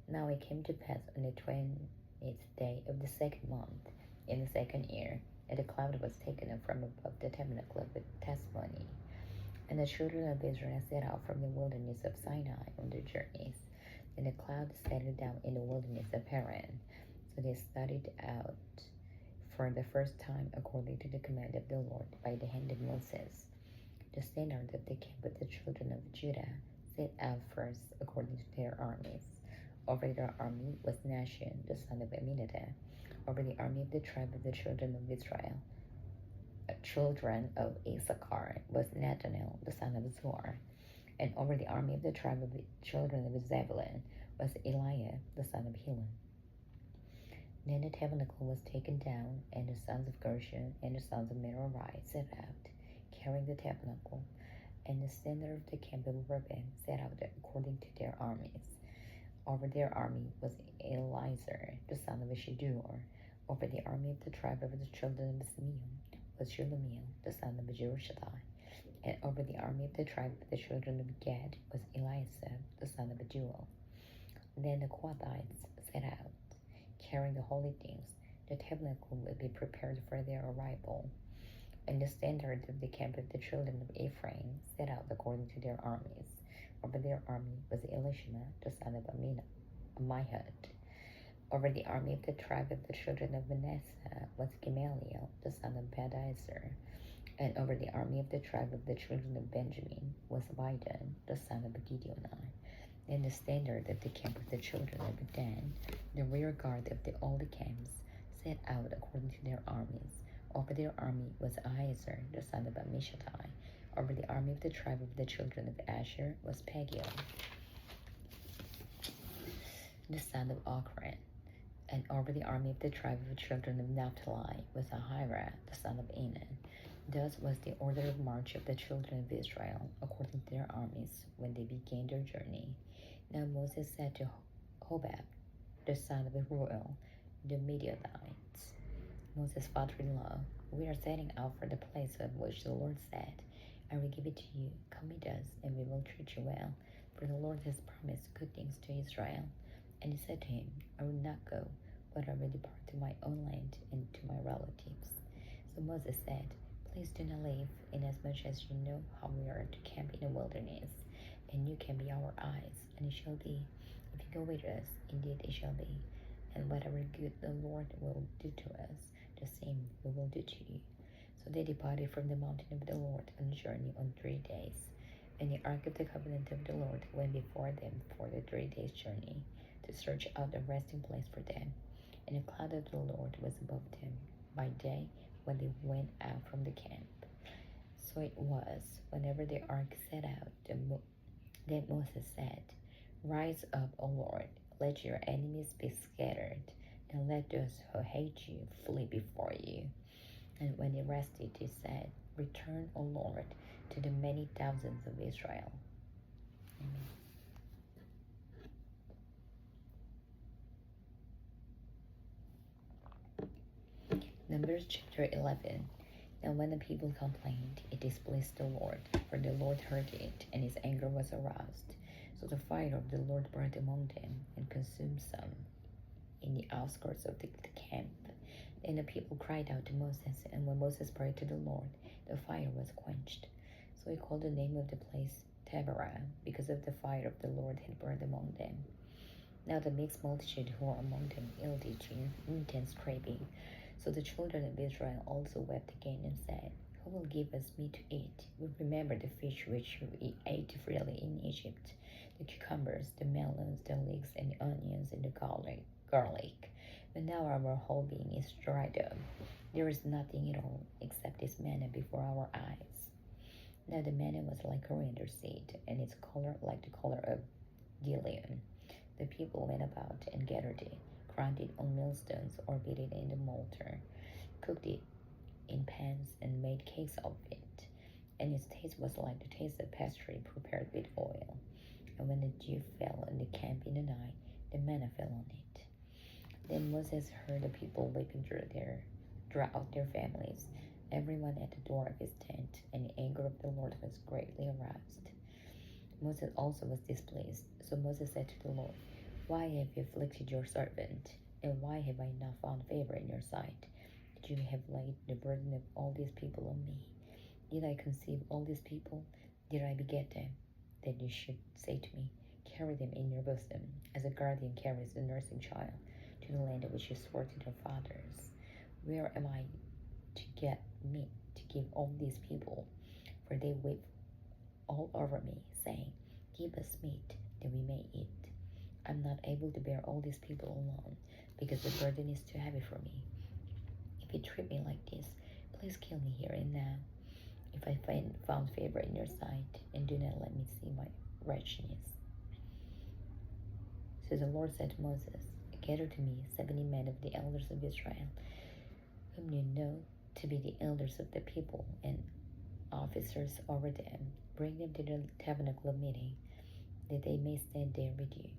Now it came to pass on the 20th day of the second month, in the second year, that the cloud was taken up from above the tabernacle with testimony. And the children of Israel set out from the wilderness of Sinai on their journeys. And the cloud settled down in the wilderness of Paran. So they started out for the first time according to the command of the Lord by the hand of Moses. The standard of the camp of the children of Judah set out first according to their armies. Over their army was Nashon, the son of Amminadab. Over the army of the tribe of the children of Israel, children of Issachar, was Nathanael, the son of Zuar. And over the army of the tribe of the children of Zebulun was Eliah, the son of Helon. Then the tabernacle was taken down, and the sons of Gershon and the sons of Merari set out, carrying the tabernacle. And the standard of the camp of Reuben set out according to their armies. Over their army was Eliezer, the son of Shedeur. Over the army of the tribe of the children of Simeon was Shelumiel, the son of Jerushadai. And over the army of the tribe of the children of Gad was Eliasaph, the son of Aduel. Then the Kohathites set out, carrying the holy things. The tabernacle will be prepared for their arrival. And the standard of the camp of the children of Ephraim set out according to their armies. Over their army was Elishama, the son of Ammihud. Over the army of the tribe of the children of Manasseh was Gamaliel, the son of Pedahzur. And over the army of the tribe of the children of Benjamin was Abidan, the son of Gideoni. Then the standard of the camp of the children of Dan, the rear guard of all the camps, set out according to their armies. Over their army was Ahiezer, the son of Ammishaddai. Over the army of the tribe of the children of Asher was Pagiel, the son of Ochran. And over the army of the tribe of the children of Naphtali was Ahira, the son of Enan. Thus was the order of march of the children of Israel, according to their armies, when they began their journey. Now Moses said to Hobab, the son of Reuel, the Midianites, Moses' father-in-law, we are setting out for the place of which the Lord said, I will give it to you. Come with us, and we will treat you well, for the Lord has promised good things to Israel. And he said to him, I will not go, but I will depart to my own land and to my relatives. So Moses said, Please do not leave, inasmuch as you know how we are to camp in the wilderness, and you can be our eyes, and it shall be, if you go with us, indeed it shall be, and whatever good the Lord will do to us, the same we will do to you. So they departed from the mountain of the Lord on a journey on 3 days. And the ark of the covenant of the Lord went before them for the 3 days' journey, to search out a resting place for them. And the cloud of the Lord was above them by day when they went out from the camp. So it was, whenever the ark set out, that Moses said, Rise up, O Lord, let your enemies be scattered, and let those who hate you flee before you. And when he rested, he said, Return, O Lord, to the many thousands of Israel. Amen. Numbers chapter 11. Now when the people complained, it displeased the Lord, for the Lord heard it, and his anger was aroused. So the fire of the Lord burned among them, and consumed some in the outskirts of the camp. Then the people cried out to Moses, and when Moses prayed to the Lord, the fire was quenched. So he called the name of the place Taberah, because of the fire of the Lord had burned among them. Now the mixed multitude who were among them yielded to intense craving. So the children of Israel also wept again and said, Who will give us meat to eat? We remember the fish which we ate freely in Egypt, the cucumbers, the melons, the leeks, and the onions, and the garlic. But now our whole being is dried up. There is nothing at all except this manna before our eyes. Now the manna was like coriander seed, and its color like the color of bdellium. The people went about and gathered it, ground it on millstones, or beat it in the mortar, cooked it in pans, and made cakes of it. And its taste was like the taste of pastry prepared with oil. And when the dew fell on the camp in the night, the manna fell on it. Then Moses heard the people weeping throughout their families, everyone at the door of his tent, and the anger of the Lord was greatly aroused. Moses also was displeased. So Moses said to the Lord, "Why have you afflicted your servant? And why have I not found favor in your sight, that you have laid the burden of all these people on me? Did I conceive all these people? Did I beget them? Then you should say to me, carry them in your bosom, as a guardian carries a nursing child to the land which you swore to their fathers. Where am I to get meat to give all these people? For they weep all over me, saying, give us meat, that we may eat. I'm not able to bear all these people alone, because the burden is too heavy for me. If you treat me like this, please kill me here and now, if I found favor in your sight, and do not let me see my wretchedness." So the Lord said to Moses, "Gather to me 70 men of the elders of Israel, whom you know to be the elders of the people, and officers over them. Bring them to the tabernacle of meeting, that they may stand there with you.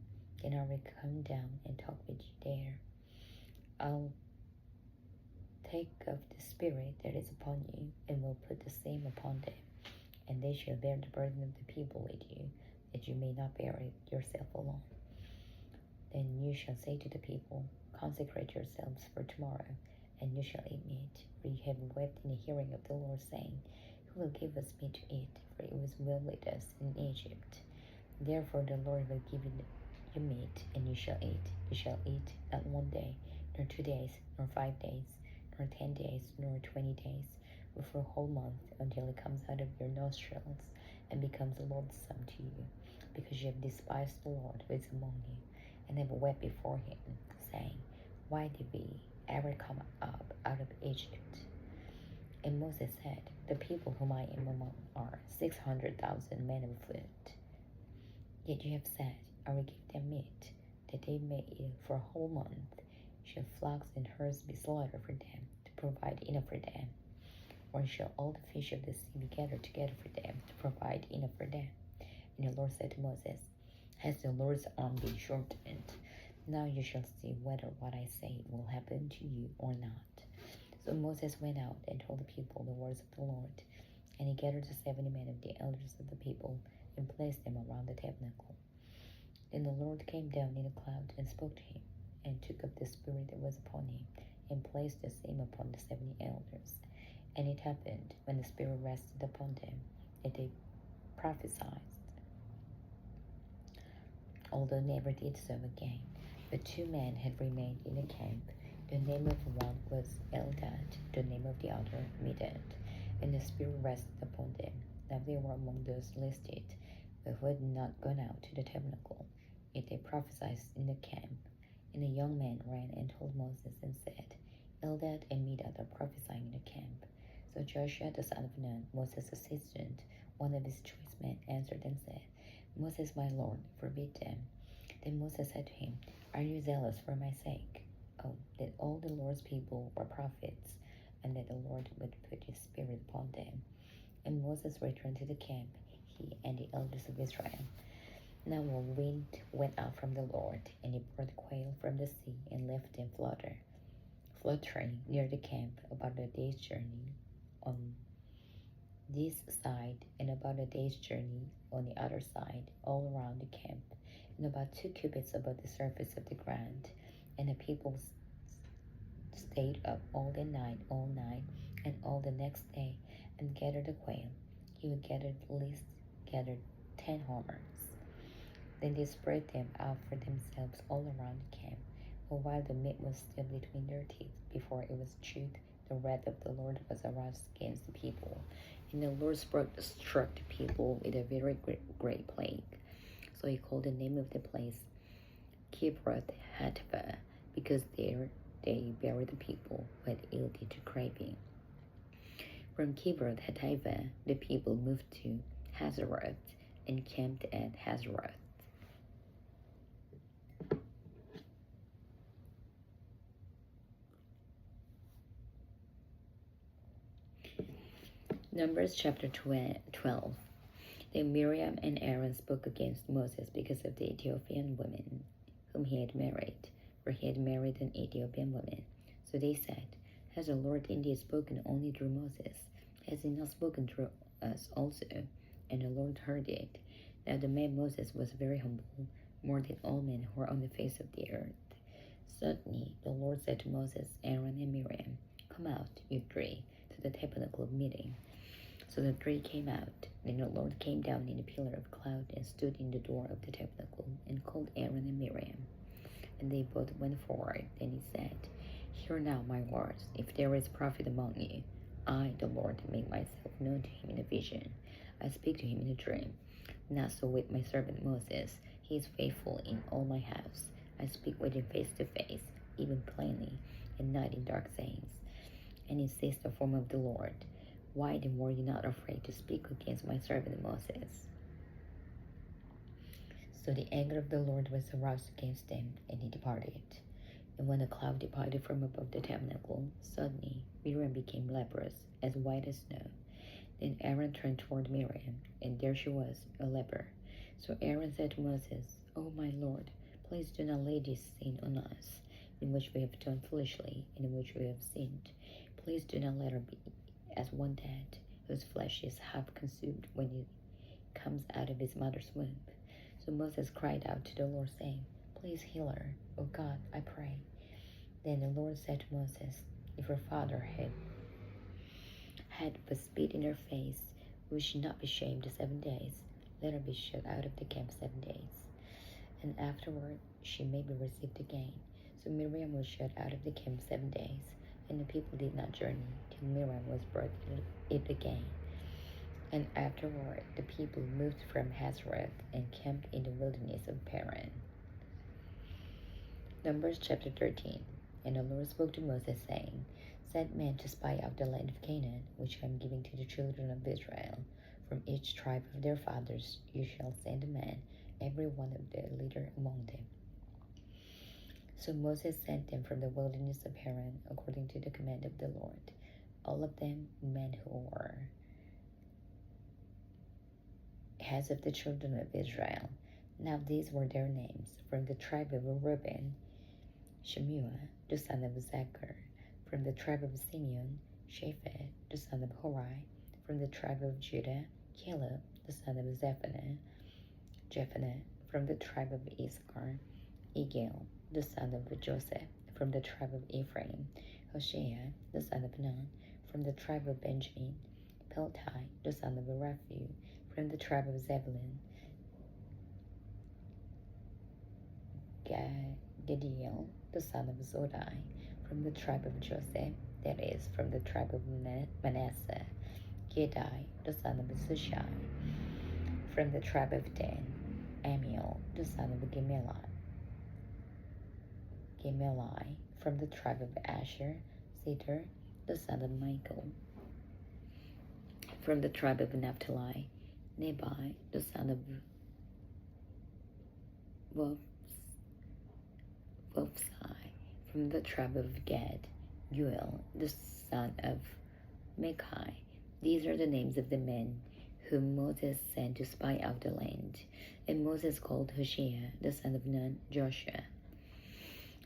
Then I will come down and talk with you there. I'll take of the Spirit that is upon you, and will put the same upon them, and they shall bear the burden of the people with you, that you may not bear it yourself alone. Then you shall say to the people, consecrate yourselves for tomorrow, and you shall eat meat, for you have wept in the hearing of the Lord, saying, who will give us meat to eat? For it was well with us in Egypt. Therefore the Lord will give you meat, and you shall eat. You shall eat not 1 day, nor 2 days, nor 5 days, nor 10 days, nor 20 days, but for a whole month, until it comes out of your nostrils, and becomes loathsome to you, because you have despised the Lord who is among you, and have wept before him, saying, why did we ever come up out of Egypt? And Moses said, the people whom I am among are 600,000 men of foot. Yet you have said, I will give them meat, that they may eat for a whole month. Shall flocks and herds be slaughtered for them, to provide enough for them? Or shall all the fish of the sea be gathered together for them, to provide enough for them? And the Lord said to Moses, has the Lord's arm been shortened? Now you shall see whether what I say will happen to you or not. So Moses went out and told the people the words of the Lord. And he gathered the 70 men of the elders of the people, and placed them around the tabernacle. Then the Lord came down in a cloud, and spoke to him, and took up the Spirit that was upon him, and placed the same upon the 70 elders. And it happened, when the Spirit rested upon them, that they prophesied, although never did so again. But 2 men had remained in the camp. The name of one was Eldad, the name of the other Medad, and the Spirit rested upon them. Now they were among those listed, but who had not gone out to the tabernacle, yet they prophesied in the camp. And a young man ran and told Moses, and said, Eldad and Medad are prophesying in the camp. So Joshua the son of Nun, Moses' assistant, one of his choice men, answered and said, Moses, my Lord, forbid them. Then Moses said to him, are you zealous for my sake? Oh, that all the Lord's people were prophets, and that the Lord would put his Spirit upon them. And Moses returned to the camp, he and the elders of Israel. Now a wind went out from the Lord, and he brought quail from the sea, and left them fluttering near the camp, about a day's journey on this side, and about a day's journey on the other side, all around the camp, and about 2 cubits above the surface of the ground. And the people stayed up all night, and all the next day, and gathered the quail. He who gathered least gathered 10 homers. Then they spread them out for themselves all around the camp. But while the meat was still between their teeth, before it was chewed, the wrath of the Lord was aroused against the people. And the Lord struck the people with a very great plague. So he called the name of the place Kibroth Hattaavah, because there they buried the people who had yielded to craving. From Kibroth Hattavah, the people moved to Hazeroth and camped at Hazeroth. Numbers chapter 12. Then Miriam and Aaron spoke against Moses because of the Ethiopian woman whom he had married, for he had married an Ethiopian woman. So they said, Has the Lord indeed spoken only through Moses? Has he not spoken through us also? And the Lord heard it. Now the man Moses was very humble, more than all men who are on the face of the earth. Suddenly the Lord said to Moses, Aaron, and Miriam, Come out, you three, to the tabernacle of meeting. So the three came out. Then the Lord came down in a pillar of cloud and stood in the door of the tabernacle and called Aaron and Miriam. And they both went forward. Then he said, Hear now my words. If there is prophet among you, I, the Lord, make myself known to him in a vision. I speak to him in a dream. Not so with my servant Moses. He is faithful in all my house. I speak with him face to face, even plainly, and not in dark sayings. And he sees the form of the Lord. Why then were you not afraid to speak against my servant Moses? So the anger of the Lord was aroused against them, and he departed. And when the cloud departed from above the tabernacle, suddenly Miriam became leprous, as white as snow. Then Aaron turned toward Miriam, and there she was, a leper. So Aaron said to Moses, O my Lord, please do not lay this sin on us, in which we have done foolishly, and in which we have sinned. Please do not let her be as one dead, whose flesh is half consumed when he comes out of his mother's womb. So Moses cried out to the Lord, saying, Please heal her, O God, I pray. Then the Lord said to Moses, If her father had but spit in her face, will she not be shamed 7 days? Let her be shut out of the camp 7 days. And afterward she may be received again. So Miriam was shut out of the camp 7 days. And the people did not journey till Miriam was brought it again. And afterward the people moved from Hazeroth and camped in the wilderness of Paran. Numbers chapter 13. And the Lord spoke to Moses, saying, Send men to spy out the land of Canaan, which I am giving to the children of Israel. From each tribe of their fathers you shall send a man, every one of the leader among them. So Moses sent them from the wilderness of Paran, according to the command of the Lord, all of them men who were heads of the children of Israel. Now these were their names: from the tribe of Reuben, Shemua, the son of Zachar; from the tribe of Simeon, Shaphat, the son of Hori; from the tribe of Judah, Caleb, the son of Jephunneh; from the tribe of Issachar, Igal, the son of Joseph; from the tribe of Ephraim, Hoshea, the son of Nun; from the tribe of Benjamin, Peltai, the son of Raphu; from the tribe of Zebulun, Gediel, the son of Zodai; from the tribe of Joseph, that is, from the tribe of Manasseh, Gedai, the son of Sushai; from the tribe of Dan, Amiel, the son of Gemelli; from the tribe of Asher, Zethar, the son of Michael; from the tribe of Naphtali, Nebai, the son of Vophsi; from the tribe of Gad, Uel, the son of Micah. These are the names of the men whom Moses sent to spy out the land. And Moses called Hoshea, the son of Nun, Joshua.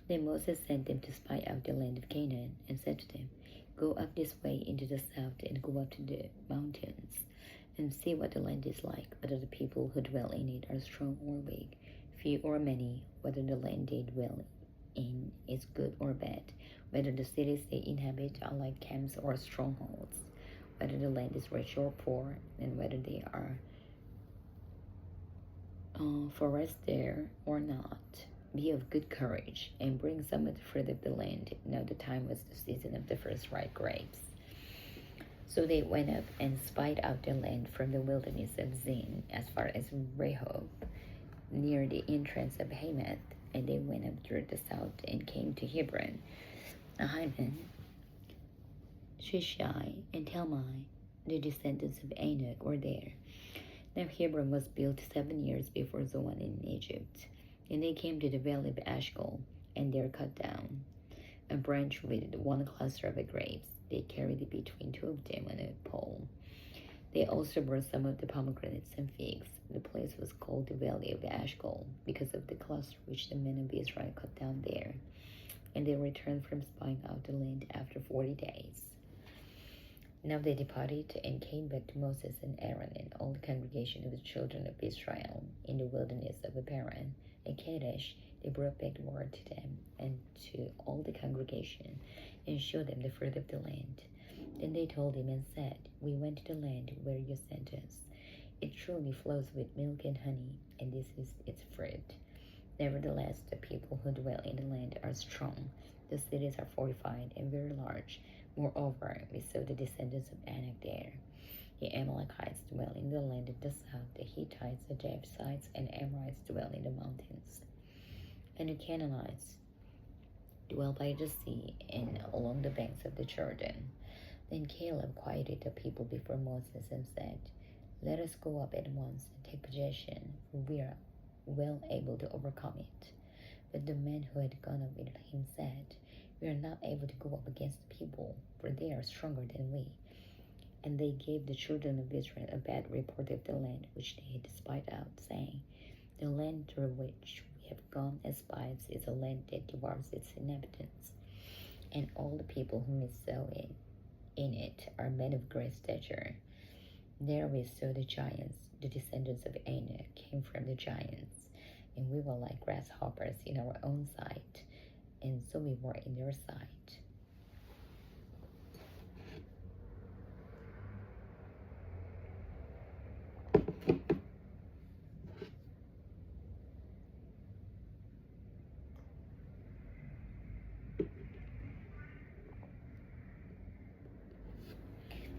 Then Moses sent them to spy out the land of Canaan, and said to them, Go up this way into the south, and go up to the mountains, and see what the land is like, whether the people who dwell in it are strong or weak, few or many, whether the land they dwell in is good or bad, whether the cities they inhabit are like camps or strongholds, whether the land is rich or poor, and whether they are forests there or not. Be of good courage, and bring some of the fruit of the land. Now the time was the season of the first ripe grapes. So they went up and spied out the land from the wilderness of Zin as far as Rehob, near the entrance of Hamath, and they went up through the south and came to Hebron. Ahiman, Shishai, and Talmai, the descendants of Anak, were there. Now Hebron was built 7 years before Zoan in Egypt. And they came to the valley of Ashcol, and there cut down a branch with one cluster of grapes. They carried it between two of them on a pole. They also brought some of the pomegranates and figs. The place was called the Valley of Ashcol because of the cluster which the men of Israel cut down there. And they returned from spying out the land after 40 days. Now they departed and came back to Moses and Aaron and all the congregation of the children of Israel in the wilderness of Paran and Kadesh. They brought back word to them and to all the congregation and showed them the fruit of the land. Then they told him and said, We went to the land where you sent us. It truly flows with milk and honey, and this is its fruit. Nevertheless, the people who dwell in the land are strong. The cities are fortified and very large. Moreover, we saw the descendants of Anak there. The Amalekites dwell in the land of the south. The Hittites, the Jebusites, and Amorites dwell in the mountains. And the Canaanites dwell by the sea and along the banks of the Jordan. Then Caleb quieted the people before Moses and said, Let us go up at once and take possession, for we are well able to overcome it. But the men who had gone up with him said, We are not able to go up against the people, for they are stronger than we. And they gave the children of Israel a bad report of the land which they had spied out, saying, The land through which we have gone as spies is a land that devours its inhabitants. And all the people whom we saw in it are men of great stature. There we saw the giants, the descendants of Anak came from the giants, and we were like grasshoppers in our own sight, and so we were in their sight.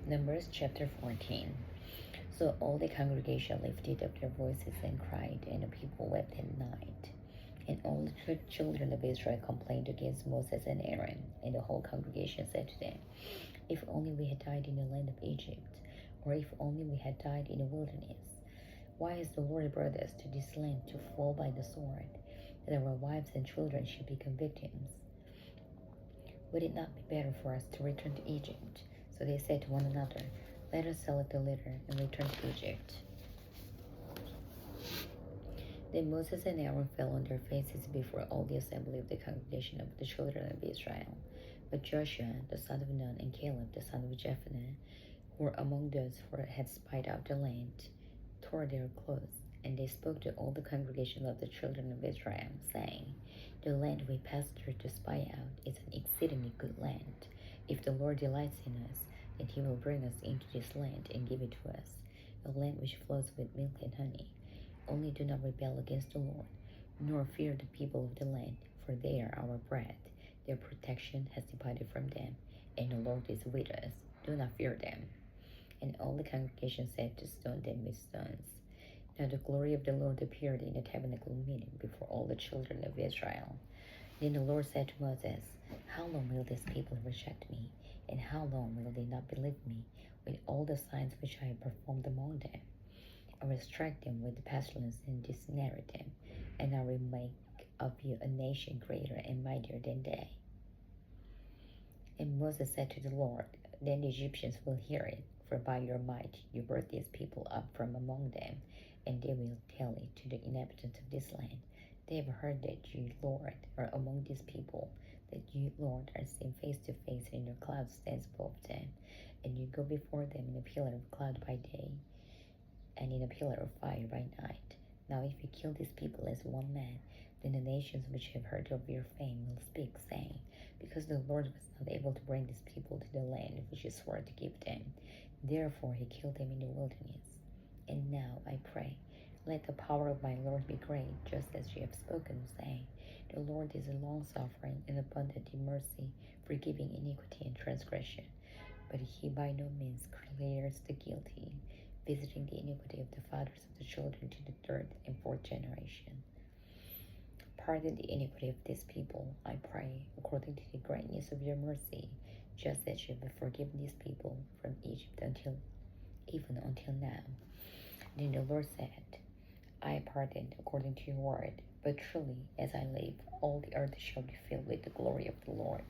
Numbers chapter 14. So all the congregation lifted up their voices and cried, and the people wept at night. And all the children of Israel complained against Moses and Aaron, and the whole congregation said to them, If only we had died in the land of Egypt, or if only we had died in the wilderness. Why has the Lord brought us to this land to fall by the sword, that our wives and children should become victims? Would it not be better for us to return to Egypt? So they said to one another, Let us sell the litter and return to Egypt. Then Moses and Aaron fell on their faces before all the assembly of the congregation of the children of Israel. But Joshua, the son of Nun, and Caleb, the son of Jephunneh, who were among those who had spied out the land, tore their clothes, and they spoke to all the congregation of the children of Israel, saying, The land we passed through to spy out is an exceedingly good land. If the Lord delights in us, then he will bring us into this land and give it to us, a land which flows with milk and honey. Only do not rebel against the Lord, nor fear the people of the land, for they are our bread. Their protection has departed from them, and the Lord is with us. Do not fear them. And all the congregation said to stone them with stones. Now the glory of the Lord appeared in the tabernacle meeting before all the children of Israel. Then the Lord said to Moses, How long will this people reject me? And how long will they not believe me with all the signs which I have performed among them? I will strike them with pestilence and disinherit them, and I will make of you a nation greater and mightier than they. And Moses said to the Lord, Then the Egyptians will hear it, for by your might you brought these people up from among them, and they will tell it to the inhabitants of this land. They have heard that you, Lord, are among these people, that you, Lord, are seen face to face, and your cloud stands above them, and you go before them in a pillar of cloud by day, and in a pillar of fire by night. Now if you kill these people as one man, then the nations which have heard of your fame will speak, saying, Because the Lord was not able to bring these people to the land which he swore to give them, therefore he killed them in the wilderness. And now I pray, let the power of my Lord be great, just as you have spoken, saying, The Lord is long-suffering and abundant in mercy, forgiving iniquity and transgression. But he by no means clears the guilty, visiting the iniquity of the fathers of the children to the third and fourth generation. Pardon the iniquity of this people, I pray, according to the greatness of your mercy, just as you have forgiven these people from Egypt even until now. Then the Lord said, I pardoned according to your word, but truly, as I live, all the earth shall be filled with the glory of the Lord,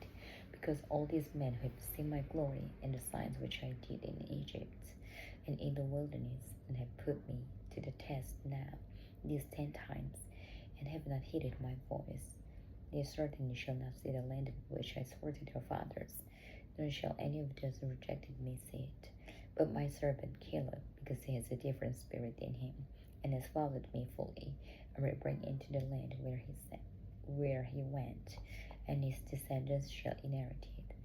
because all these men who have seen my glory and the signs which I did in Egypt and in the wilderness, and have put me to the test now, these 10 times, and have not heeded my voice, they certainly shall not see the land which I swore to their fathers, nor shall any of those who rejected me see it. But my servant Caleb, because he has a different spirit in him, and has followed me fully, I will bring into the land where he went, and his descendants shall inherit it.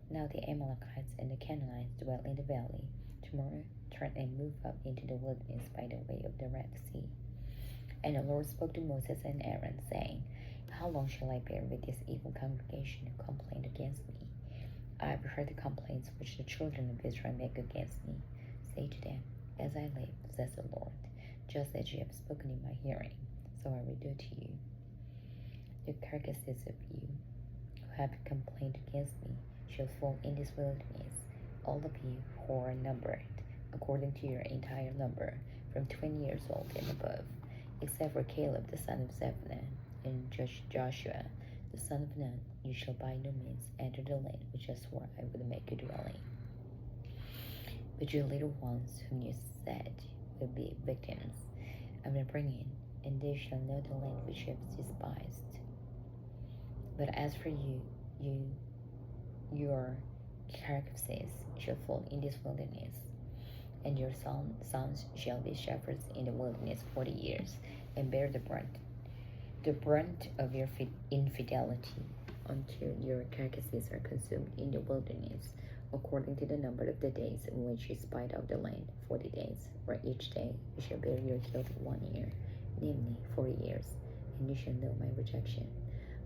Now the Amalekites and the Canaanites dwell in the valley. Tomorrow turn and move up into the wilderness by the way of the Red Sea. And the Lord spoke to Moses and Aaron, saying, How long shall I bear with this evil congregation who complain against me? I have heard the complaints which the children of Israel make against me. Say to them, As I live, says the Lord, just as you have spoken in my hearing, so I will do to you. The carcasses of you who have complained against me shall fall in this wilderness, all of you who are numbered, according to your entire number, from 20 years old and above, except for Caleb the son of Zephaniah and Joshua the son of Nun. You shall by no means enter the land which I swore I would make you dwell in. But your little ones whom you said will be victims, I will bring in, and they shall know the land which you have despised. But as for your carcasses shall fall in this wilderness, and your sons shall be shepherds in the wilderness 40 years, and bear the brunt of your infidelity, until your carcasses are consumed in the wilderness, according to the number of the days in which you spied out the land, 40 days, for each day you shall bear your guilt 1 year, namely 40 years, and you shall know my rejection.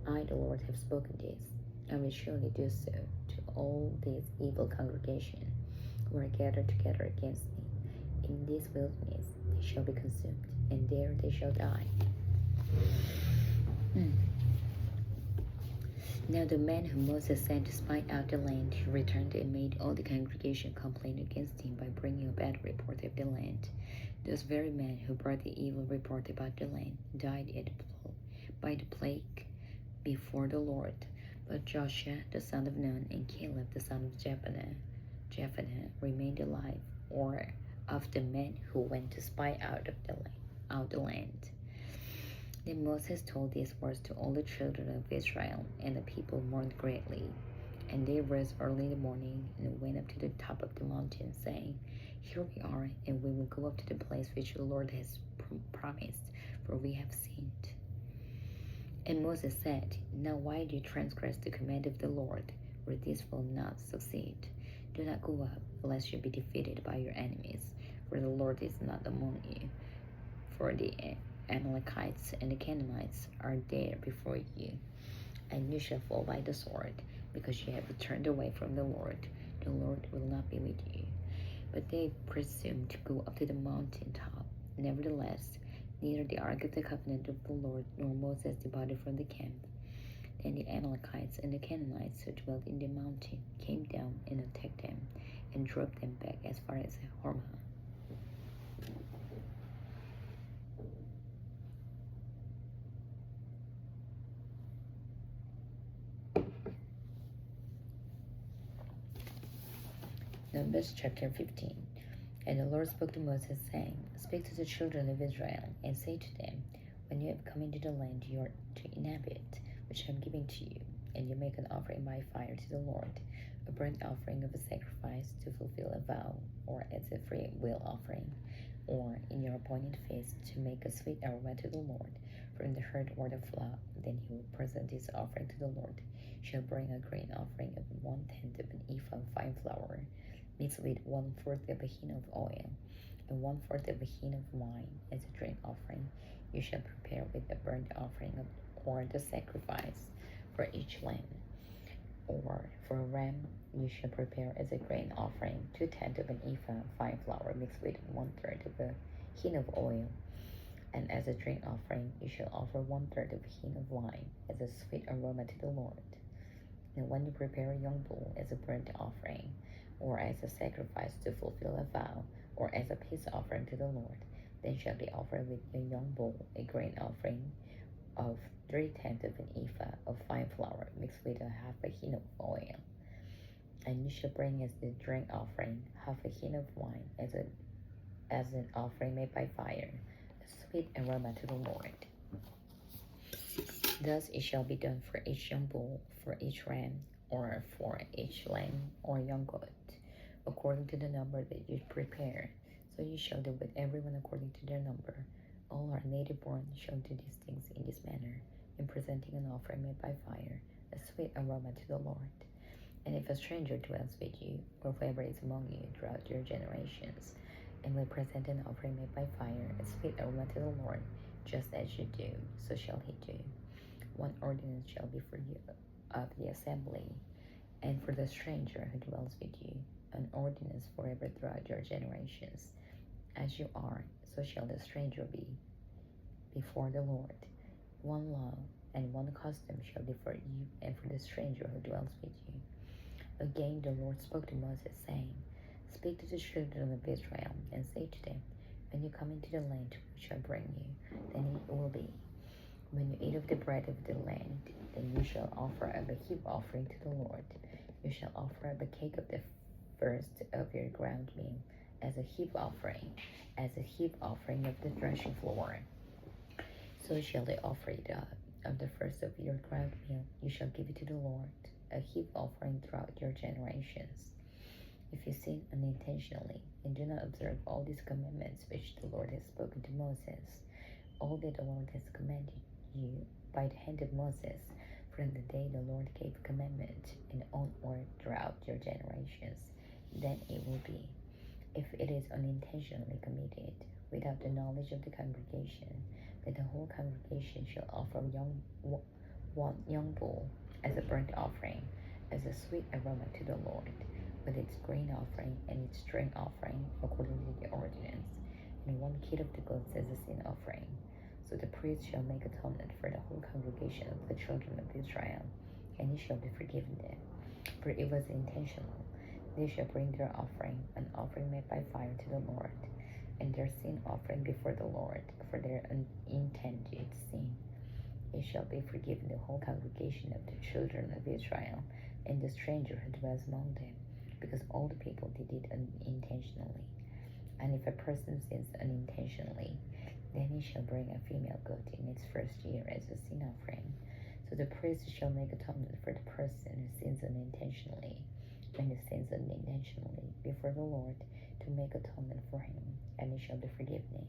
I, the Lord, have spoken this. I will surely do so to all this evil congregation who are gathered together against me. In this wilderness they shall be consumed, and there they shall die. Now the man whom Moses sent to spy out the land returned and made all the congregation complain against him by bringing a bad report of the land. Those very men who brought the evil report about the land died by the plague before the Lord. But Joshua the son of Nun and Caleb the son of Jephunneh remained alive, or of the men who went to spy out the land. Then Moses told these words to all the children of Israel, and the people mourned greatly. And they rose early in the morning and went up to the top of the mountain, saying, Here we are, and we will go up to the place which the Lord has promised, for we have sinned. And Moses said, Now why do you transgress the command of the Lord, for this will not succeed? Do not go up, lest you be defeated by your enemies, for the Lord is not among you. For the Amalekites and the Canaanites are there before you, and you shall fall by the sword, because you have turned away from the Lord. The Lord will not be with you. But they presumed to go up to the mountain top. Nevertheless, neither the ark of the covenant of the Lord nor Moses departed from the camp. Then the Amalekites and the Canaanites who dwelt in the mountain came down and attacked them, and drove them back as far as Hormah. Numbers chapter 15. And the Lord spoke to Moses, saying, Speak to the children of Israel, and say to them, When you have come into the land you are to inhabit, which I am giving to you, and you make an offering by fire to the Lord, a burnt offering of a sacrifice to fulfill a vow, or as a free will offering, or in your appointed feast to make a sweet aroma to the Lord, from the herd or the flock, then he will present this offering to the Lord. Shall bring a grain offering of 1/10 of an ephah of fine flour, mixed with 1/4 of a hin of oil, and 1/4 of a hin of wine as a drink offering. You shall prepare with the burnt offering or the sacrifice for each lamb. Or for a ram, you shall prepare as a grain offering 2/10 of an ephah of fine flour mixed with 1/3 of a hin of oil. And as a drink offering, you shall offer 1/3 of a hin of wine as a sweet aroma to the Lord. And when you prepare a young bull as a burnt offering, or as a sacrifice to fulfill a vow, or as a peace offering to the Lord, then shall be offered with a young bull a grain offering of 3/10 of an ephah of fine flour mixed with a half a hin of oil. And you shall bring as the drink offering half a hin of wine as an offering made by fire, a sweet aroma to the Lord. Thus it shall be done for each young bull, for each ram, or for each lamb or young goat, according to the number that you prepare. So you shall do with everyone according to their number. All our native born shall do these things in this manner, in presenting an offering made by fire, a sweet aroma to the Lord. And if a stranger dwells with you, or whoever is among you throughout your generations, and will present an offering made by fire, a sweet aroma to the Lord, just as you do, so shall he do. One ordinance shall be for you of the assembly, and for the stranger who dwells with you, an ordinance forever throughout your generations. As you are, so shall the stranger be before the Lord. One law and one custom shall be for you and for the stranger who dwells with you. Again the Lord spoke to Moses, saying, Speak to the children of Israel, and say to them, When you come into the land which I bring you, then it will be. When you eat of the bread of the land, then you shall offer up a heap offering to the Lord. You shall offer up a cake of the first of your ground meal as a heap offering of the threshing floor. So shall they offer it up of the first of your ground meal. You shall give it to the Lord, a heap offering throughout your generations. If you sin unintentionally and do not observe all these commandments which the Lord has spoken to Moses, all that the Lord has commanded you by the hand of Moses, from the day the Lord gave commandment and onward throughout your generations, then it will be. If it is unintentionally committed, without the knowledge of the congregation, that the whole congregation shall offer one young bull as a burnt offering, as a sweet aroma to the Lord, with its grain offering and its drink offering, according to the ordinance, and one kid of the goats as a sin offering. So the priest shall make atonement for the whole congregation of the children of Israel, and he shall be forgiven them. For it was intentional. They shall bring their offering, an offering made by fire to the Lord, and their sin offering before the Lord, for their unintended sin. It shall be forgiven the whole congregation of the children of Israel, and the stranger who dwells among them, because all the people did it unintentionally. And if a person sins unintentionally, then he shall bring a female goat in its first year as a sin offering. So the priest shall make atonement for the person who sins unintentionally, and who sins unintentionally before the Lord, to make atonement for him, and he shall be forgiven.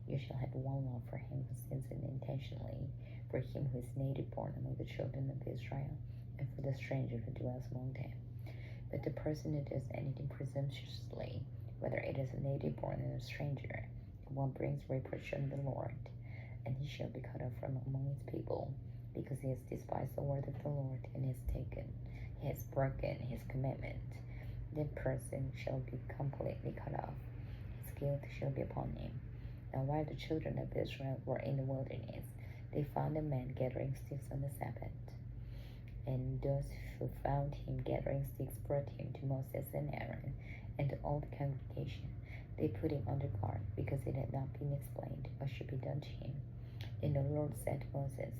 You shall have one law for him who sins unintentionally, for him who is native born among the children of Israel, and for the stranger who dwells among them. But the person who does anything presumptuously, whether it is a native born or a stranger, one brings reproach on the Lord, and he shall be cut off from among his people, because he has despised the word of the Lord, and he has broken his commandment. That person shall be completely cut off. His guilt shall be upon him. Now while the children of Israel were in the wilderness, they found a man gathering sticks on the Sabbath. And those who found him gathering sticks brought him to Moses and Aaron, and to all the congregation. They put him under guard, because it had not been explained what should be done to him. And the Lord said to Moses,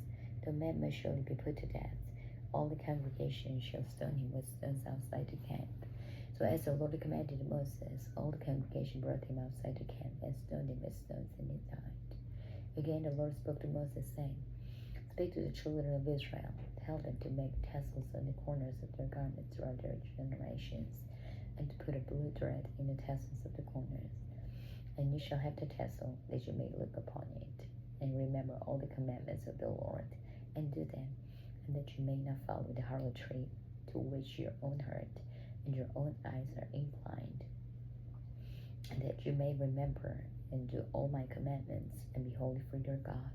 The man must surely be put to death. All the congregation shall stone him with stones outside the camp. So as the Lord commanded Moses, all the congregation brought him outside the camp and stoned him with stones, and he died. Again the Lord spoke to Moses, saying, Speak to the children of Israel, tell them to make tassels on the corners of their garments throughout their generations, and to put a blue thread in the tassels of the corners. And you shall have the tassel, that you may look upon it, and remember all the commandments of the Lord, and do them, and that you may not follow the harlotry to which your own heart and your own eyes are inclined, and that you may remember and do all my commandments, and be holy for your God.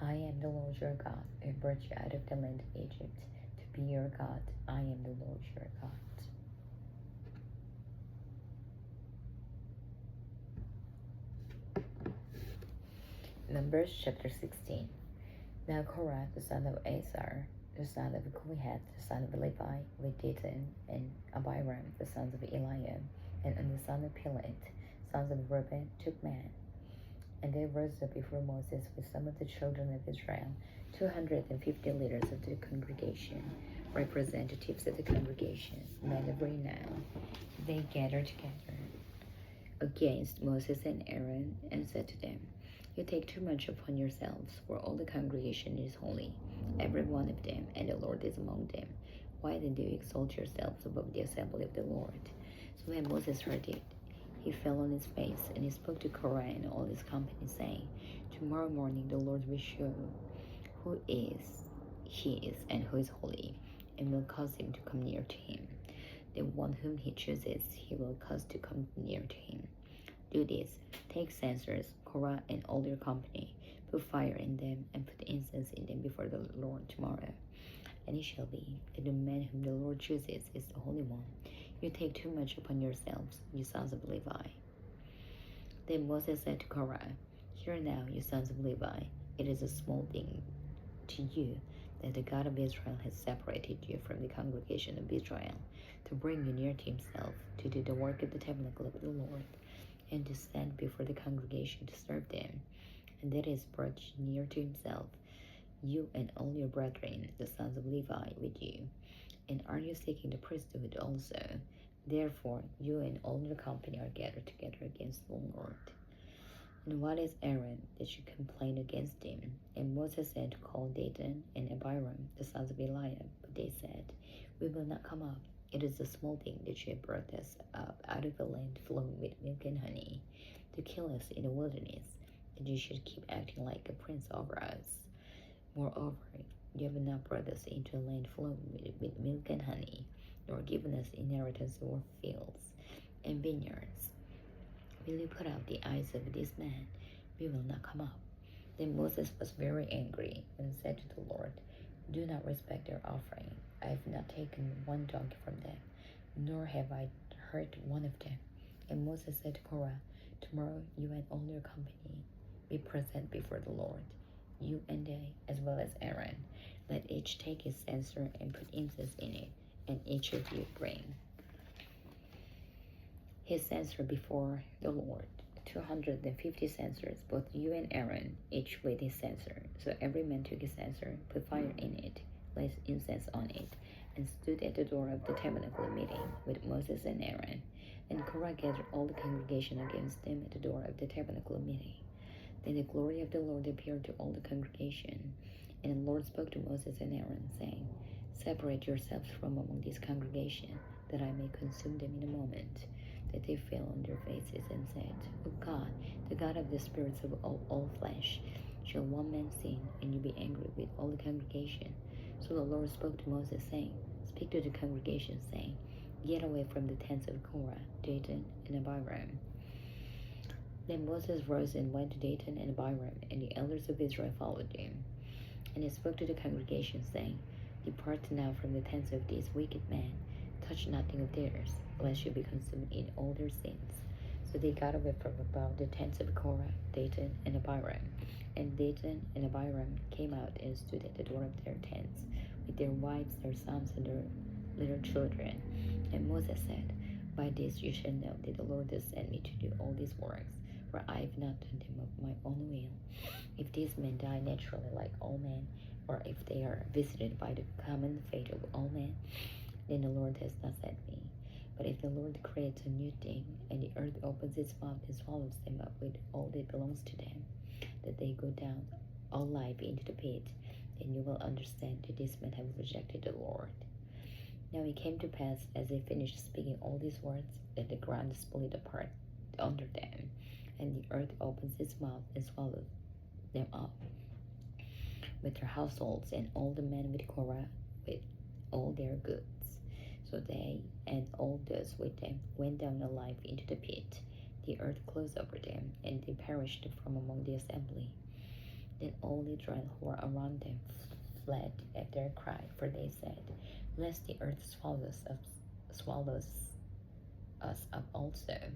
I am the Lord your God, who brought you out of the land of Egypt to be your God. I am the Lord your God. Numbers chapter 16. Now Korah, the son of Azar, the son of Kohath, the son of Levi, with Dathan and Abiram, the sons of Eliab, and the son of Pelet, sons of Reuben, took man. And they rose up before Moses with some of the children of Israel, 250 leaders of the congregation, representatives of the congregation, men of renown. They gathered together against Moses and Aaron and said to them, "You take too much upon yourselves, for all the congregation is holy, every one of them, and the Lord is among them. Why then do you exalt yourselves above the assembly of the Lord?" So when Moses heard it, he fell on his face, and he spoke to Korah and all his company, saying, "Tomorrow morning the Lord will show who he is and who is holy, and will cause him to come near to him. The one whom he chooses he will cause to come near to him. Do this, take censers, Korah and all your company, put fire in them, and put incense in them before the Lord tomorrow. And it shall be that the man whom the Lord chooses is the Holy One. You take too much upon yourselves, you sons of Levi." Then Moses said to Korah, "Hear now, you sons of Levi, it is a small thing to you that the God of Israel has separated you from the congregation of Israel, to bring you near to himself, to do the work of the tabernacle of the Lord, and to stand before the congregation to serve them. And that is brought you near to himself, you and all your brethren, the sons of Levi, with you. And are you seeking the priesthood also? Therefore, you and all your company are gathered together against the Lord. And what is Aaron that you complain against him?" And Moses said to call Dathan and Abiram, the sons of Eliab. But they said, "We will not come up. It is a small thing that you have brought us up out of a land flowing with milk and honey, to kill us in the wilderness, that you should keep acting like a prince over us. Moreover, you have not brought us into a land flowing with milk and honey, nor given us inheritance over fields and vineyards. Will you put out the eyes of this man? We will not come up." Then Moses was very angry and said to the Lord, "Do not respect their offering. I have not taken one donkey from them, nor have I hurt one of them." And Moses said to Korah, "Tomorrow you and all your company be present before the Lord, you and they, as well as Aaron. Let each take his censer and put incense in it, and each of you bring his censer before the Lord, 250 censers, both you and Aaron, each with his censer." So every man took his censer, put fire in it, placed incense on it, and stood at the door of the tabernacle meeting with Moses and Aaron. And Korah gathered all the congregation against them at the door of the tabernacle meeting. Then the glory of the Lord appeared to all the congregation. And the Lord spoke to Moses and Aaron, saying, "Separate yourselves from among this congregation, that I may consume them in a moment." That they fell on their faces and said, "O God, the God of the spirits of all flesh, shall one man sin, and you be angry with all the congregation?" So the Lord spoke to Moses, saying, "Speak to the congregation, saying, Get away from the tents of Korah, Dathan, and Abiram." Then Moses rose and went to Dathan and Abiram, and the elders of Israel followed him. And he spoke to the congregation, saying, "Depart now from the tents of these wicked men, touch nothing of theirs, lest you be consumed in all their sins." So they got away from about the tents of Korah, Dathan, and Abiram. And Dathan and Abiram came out and stood at the door of their tents, with their wives, their sons, and their little children. And Moses said, "By this you shall know that the Lord has sent me to do all these works, for I have not done them of my own will. If these men die naturally like all men, or if they are visited by the common fate of all men, then the Lord has not sent me. But if the Lord creates a new thing, and the earth opens its mouth and swallows them up with all that belongs to them, that they go down all alive into the pit, then you will understand that these men have rejected the Lord." Now it came to pass, as they finished speaking all these words, that the ground split apart under them, and the earth opens its mouth and swallows them up, with their households, and all the men with Korah, with all their goods. So they and all those with them went down alive into the pit. The earth closed over them, and they perished from among the assembly. Then all Israel who were around them fled at their cry, for they said, "Lest the earth swallows us up also."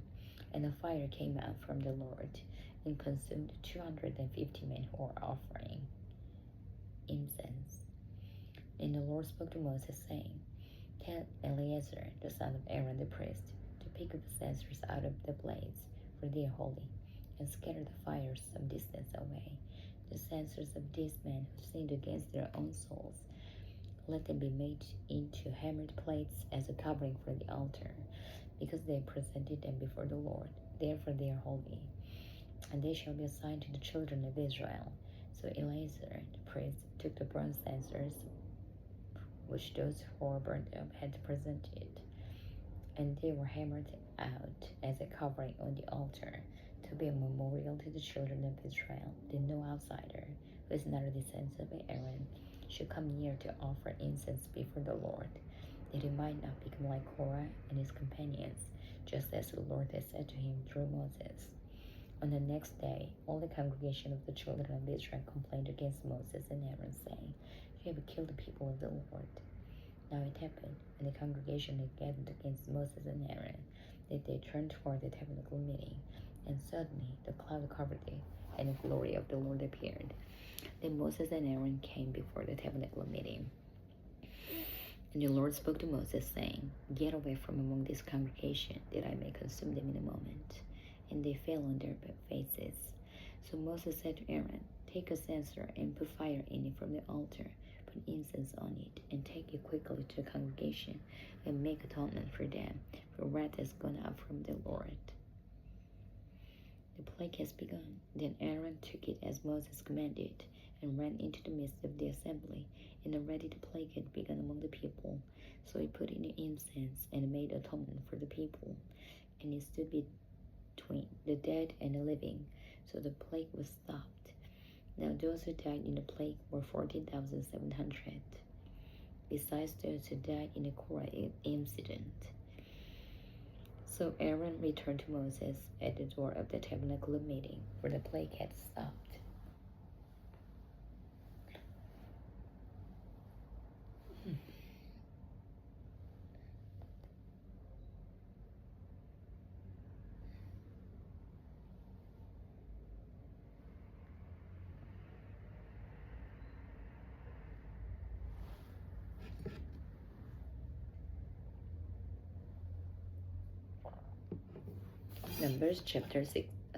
And a fire came out from the Lord, and consumed 250 men who were offering incense And the Lord spoke to Moses, saying, Tell Eleazar, the son of Aaron the priest, to pick up the censers out of the blaze, for they are holy, and scatter the fires some distance away. The censers of these men who sinned against their own souls, let them be made into hammered plates as a covering for the altar, because they presented them before the Lord. Therefore they are holy, and they shall be assigned to the children of Israel. So Eleazar the priest took the bronze censers which those who were burnt up had presented, and they were hammered out as a covering on the altar to be a memorial to the children of Israel, that no outsider, who is not a descendant of Aaron, should come near to offer incense before the Lord, that he might not become like Korah and his companions, just as the Lord had said to him through Moses. On the next day, all the congregation of the children of Israel complained against Moses and Aaron, saying, You have killed the people of the Lord. Now it happened, when the congregation had gathered against Moses and Aaron, that they turned toward the tabernacle meeting, and suddenly the cloud covered it, and the glory of the Lord appeared. Then Moses and Aaron came before the tabernacle meeting. And the Lord spoke to Moses, saying, Get away from among this congregation, that I may consume them in a moment. And they fell on their faces. So Moses said to Aaron, Take a censer and put fire in it from the altar, put incense on it, and take it quickly to the congregation, and make atonement for them, for wrath has gone out from the Lord. The plague has begun. Then Aaron took it as Moses commanded, and ran into the midst of the assembly, and already the plague had begun among the people. So he put in the incense, and made atonement for the people, and he stood between the dead and the living, so the plague was stopped. Now those who died in the plague were 14,700, besides those who died in the Korah incident. So Aaron returned to Moses at the door of the tabernacle of meeting, where the plague had stopped. Numbers chapter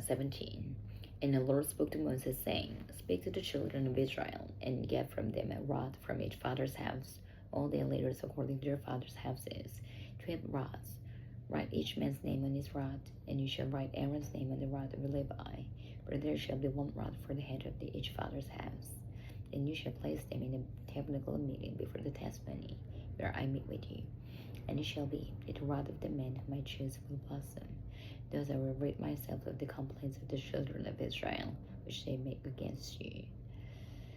17. And the Lord spoke to Moses, saying, Speak to the children of Israel, and get from them a rod from each father's house, all their leaders according to their father's houses, 12 rods. Write each man's name on his rod, and you shall write Aaron's name on the rod of Levi, for there shall be one rod for the head of each father's house. Then you shall place them in the tabernacle of meeting before the testimony, where I meet with you. And it shall be that the rod of the man whom I choose will blossom. Thus I will rid myself of the complaints of the children of Israel, which they make against you.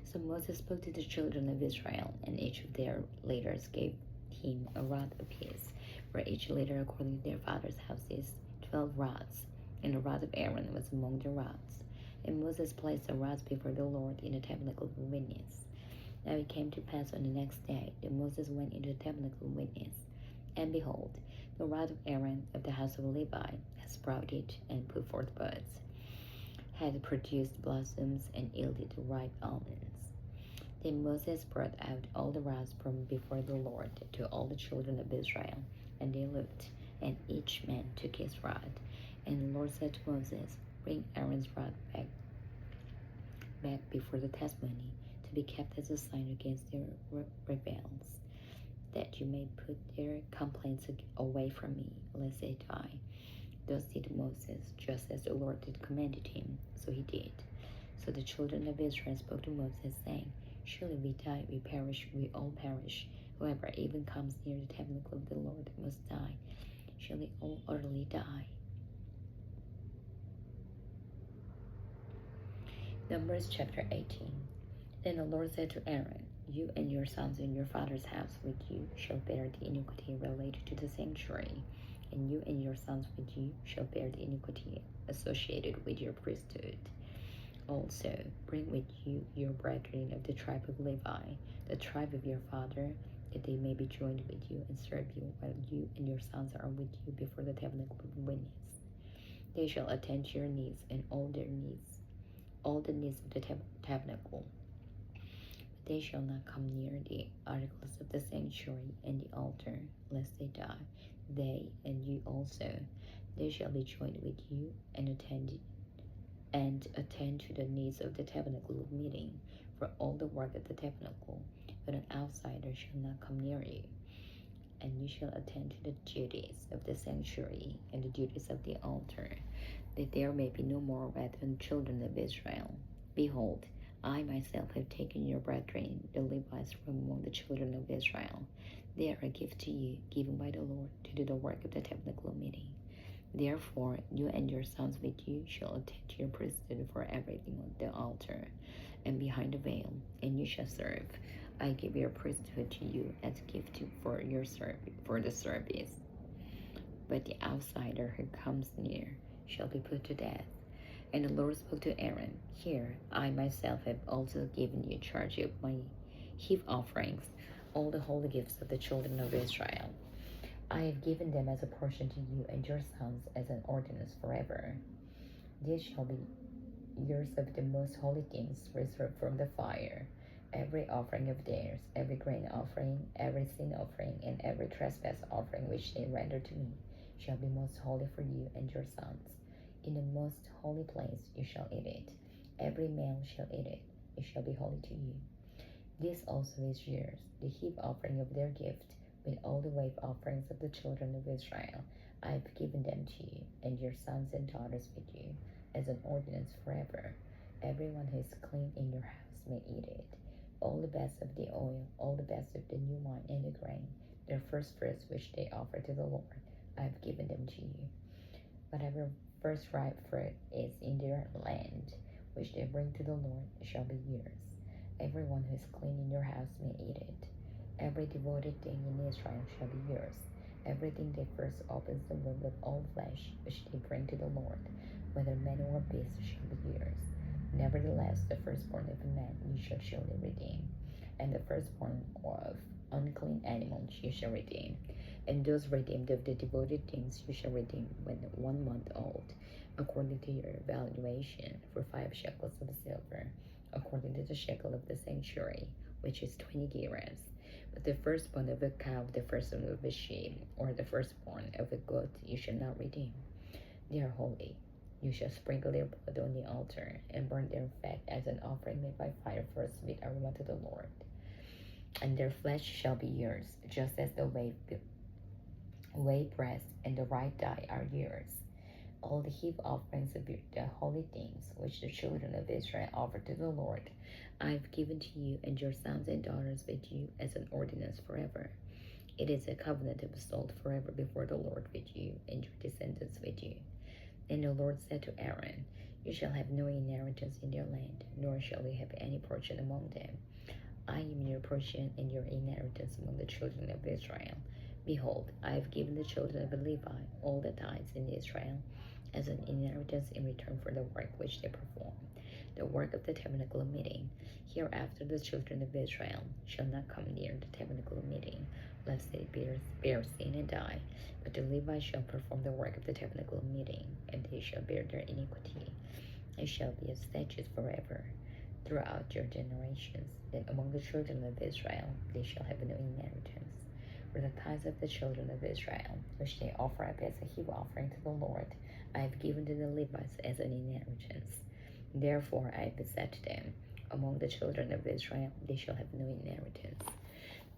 So Moses spoke to the children of Israel, and each of their leaders gave him a rod apiece, for each leader according to their father's houses, 12 rods, and the rod of Aaron was among the rods. And Moses placed the rods before the Lord in the tabernacle of witness. Now it came to pass on the next day that Moses went into the tabernacle of witness, and behold, the rod of Aaron of the house of Levi had sprouted and put forth buds, had produced blossoms, and yielded ripe almonds. Then Moses brought out all the rods from before the Lord to all the children of Israel, and they looked, and each man took his rod. And the Lord said to Moses, Bring Aaron's rod back before the testimony, to be kept as a sign against their rebels, that you may put their complaints away from me, lest they die. Thus did Moses, just as the Lord had commanded him, so he did. So the children of Israel spoke to Moses, saying, Surely we die, we perish, we all perish. Whoever even comes near the tabernacle of the Lord must die. Shall we all utterly die? Numbers chapter 18. Then the Lord said to Aaron, You and your sons in your father's house with you shall bear the iniquity related to the sanctuary, and you and your sons with you shall bear the iniquity associated with your priesthood. Also, bring with you your brethren of the tribe of Levi, the tribe of your father, that they may be joined with you and serve you, while you and your sons are with you before the tabernacle of witness. They shall attend to your needs and all their needs, all the needs of the tabernacle. They shall not come near the articles of the sanctuary and the altar, lest they die, they and you also. They shall be joined with you and attend to the needs of the tabernacle of meeting, for all the work of the tabernacle. But an outsider shall not come near you, and you shall attend to the duties of the sanctuary and the duties of the altar, that there may be no more wrath on the children of Israel. Behold, I myself have taken your brethren, the Levites, from among the children of Israel. They are a gift to you, given by the Lord, to do the work of the tabernacle of meeting. Therefore, you and your sons with you shall attend to your priesthood for everything on the altar and behind the veil, and you shall serve. I give your priesthood to you as a gift for the service. But the outsider who comes near shall be put to death. And the Lord spoke to Aaron, Here, I myself have also given you charge of my heave offerings, all the holy gifts of the children of Israel. I have given them as a portion to you and your sons as an ordinance forever. These shall be yours of the most holy things reserved from the fire. Every offering of theirs, every grain offering, every sin offering, and every trespass offering which they render to me, shall be most holy for you and your sons. In the most holy place you shall eat it. Every male shall eat it. It shall be holy to you. This also is yours, the heave offering of their gift, with all the wave offerings of the children of Israel. I have given them to you, and your sons and daughters with you, as an ordinance forever. Everyone who is clean in your house may eat it. All the best of the oil, all the best of the new wine and the grain, their first fruits which they offer to the Lord, I have given them to you. Whatever first ripe fruit is in their land, which they bring to the Lord, shall be yours. Everyone who is clean in your house may eat it. Every devoted thing in Israel shall be yours. Everything that first opens the womb of all flesh, which they bring to the Lord, whether man or beast, shall be yours. Nevertheless, the firstborn of a man you shall surely redeem, and the firstborn of unclean animals you shall redeem. And those redeemed of the devoted things you shall redeem when 1 month old, according to your valuation, for 5 shekels of silver, according to the shekel of the sanctuary, which is 20 gerahs. But the firstborn of a cow, the firstborn of a sheep, or the firstborn of a goat, you shall not redeem. They are holy. You shall sprinkle their blood on the altar, and burn their fat as an offering made by fire for a sweet aroma to the Lord. And their flesh shall be yours, just as the whey breast and the right thigh are yours. All the heave offerings of the holy things which the children of Israel offer to the Lord, I have given to you and your sons and daughters with you as an ordinance forever. It is a covenant of salt forever before the Lord with you and your descendants with you. Then the Lord said to Aaron, You shall have no inheritance in their land, nor shall you have any portion among them. I am your portion and your inheritance among the children of Israel. Behold, I have given the children of Levi all the tithes in Israel as an inheritance in return for the work which they perform, the work of the tabernacle of meeting. Hereafter the children of Israel shall not come near the tabernacle of meeting, lest they bear sin and die. But the Levites shall perform the work of the tabernacle of meeting, and they shall bear their iniquity. It shall be a statute forever throughout your generations, that among the children of Israel they shall have no inheritance. For the tithes of the children of Israel, which they offer up as a heave offering to the Lord, I have given to the Levites as an inheritance. Therefore I have said to them, Among the children of Israel they shall have no inheritance.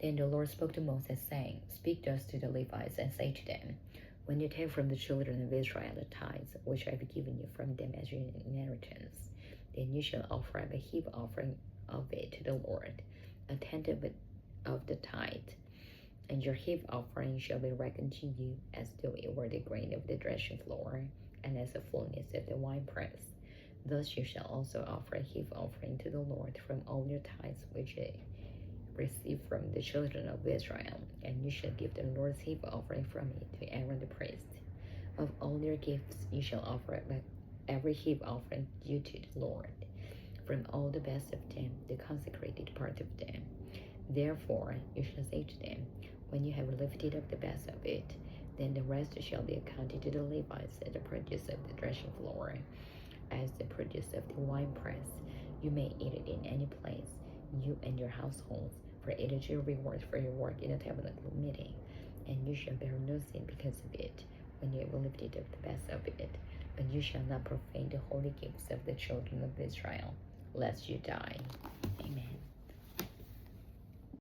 Then the Lord spoke to Moses, saying, Speak thus to the Levites, and say to them, When you take from the children of Israel the tithes, which I have given you from them as your inheritance, then you shall offer up a heave offering of it to the Lord, a tenth of the tithe. And your heave offering shall be reckoned to you as though it were the grain of the threshing floor, and as the fullness of the winepress. Thus you shall also offer a heave offering to the Lord from all your tithes which you receive from the children of Israel, and you shall give the Lord's heave offering from it to Aaron the priest. Of all your gifts you shall offer every heave offering due to the Lord, from all the best of them, the consecrated part of them. Therefore you shall say to them, When you have lifted up the best of it, then the rest shall be accounted to the Levites as the produce of the threshing floor, as the produce of the winepress. You may eat it in any place. you and your households, for it is your reward for your work in the tabernacle meeting, and you shall bear no sin because of it, when you have lifted up the best of it. But you shall not profane the holy gifts of the children of Israel, lest you die.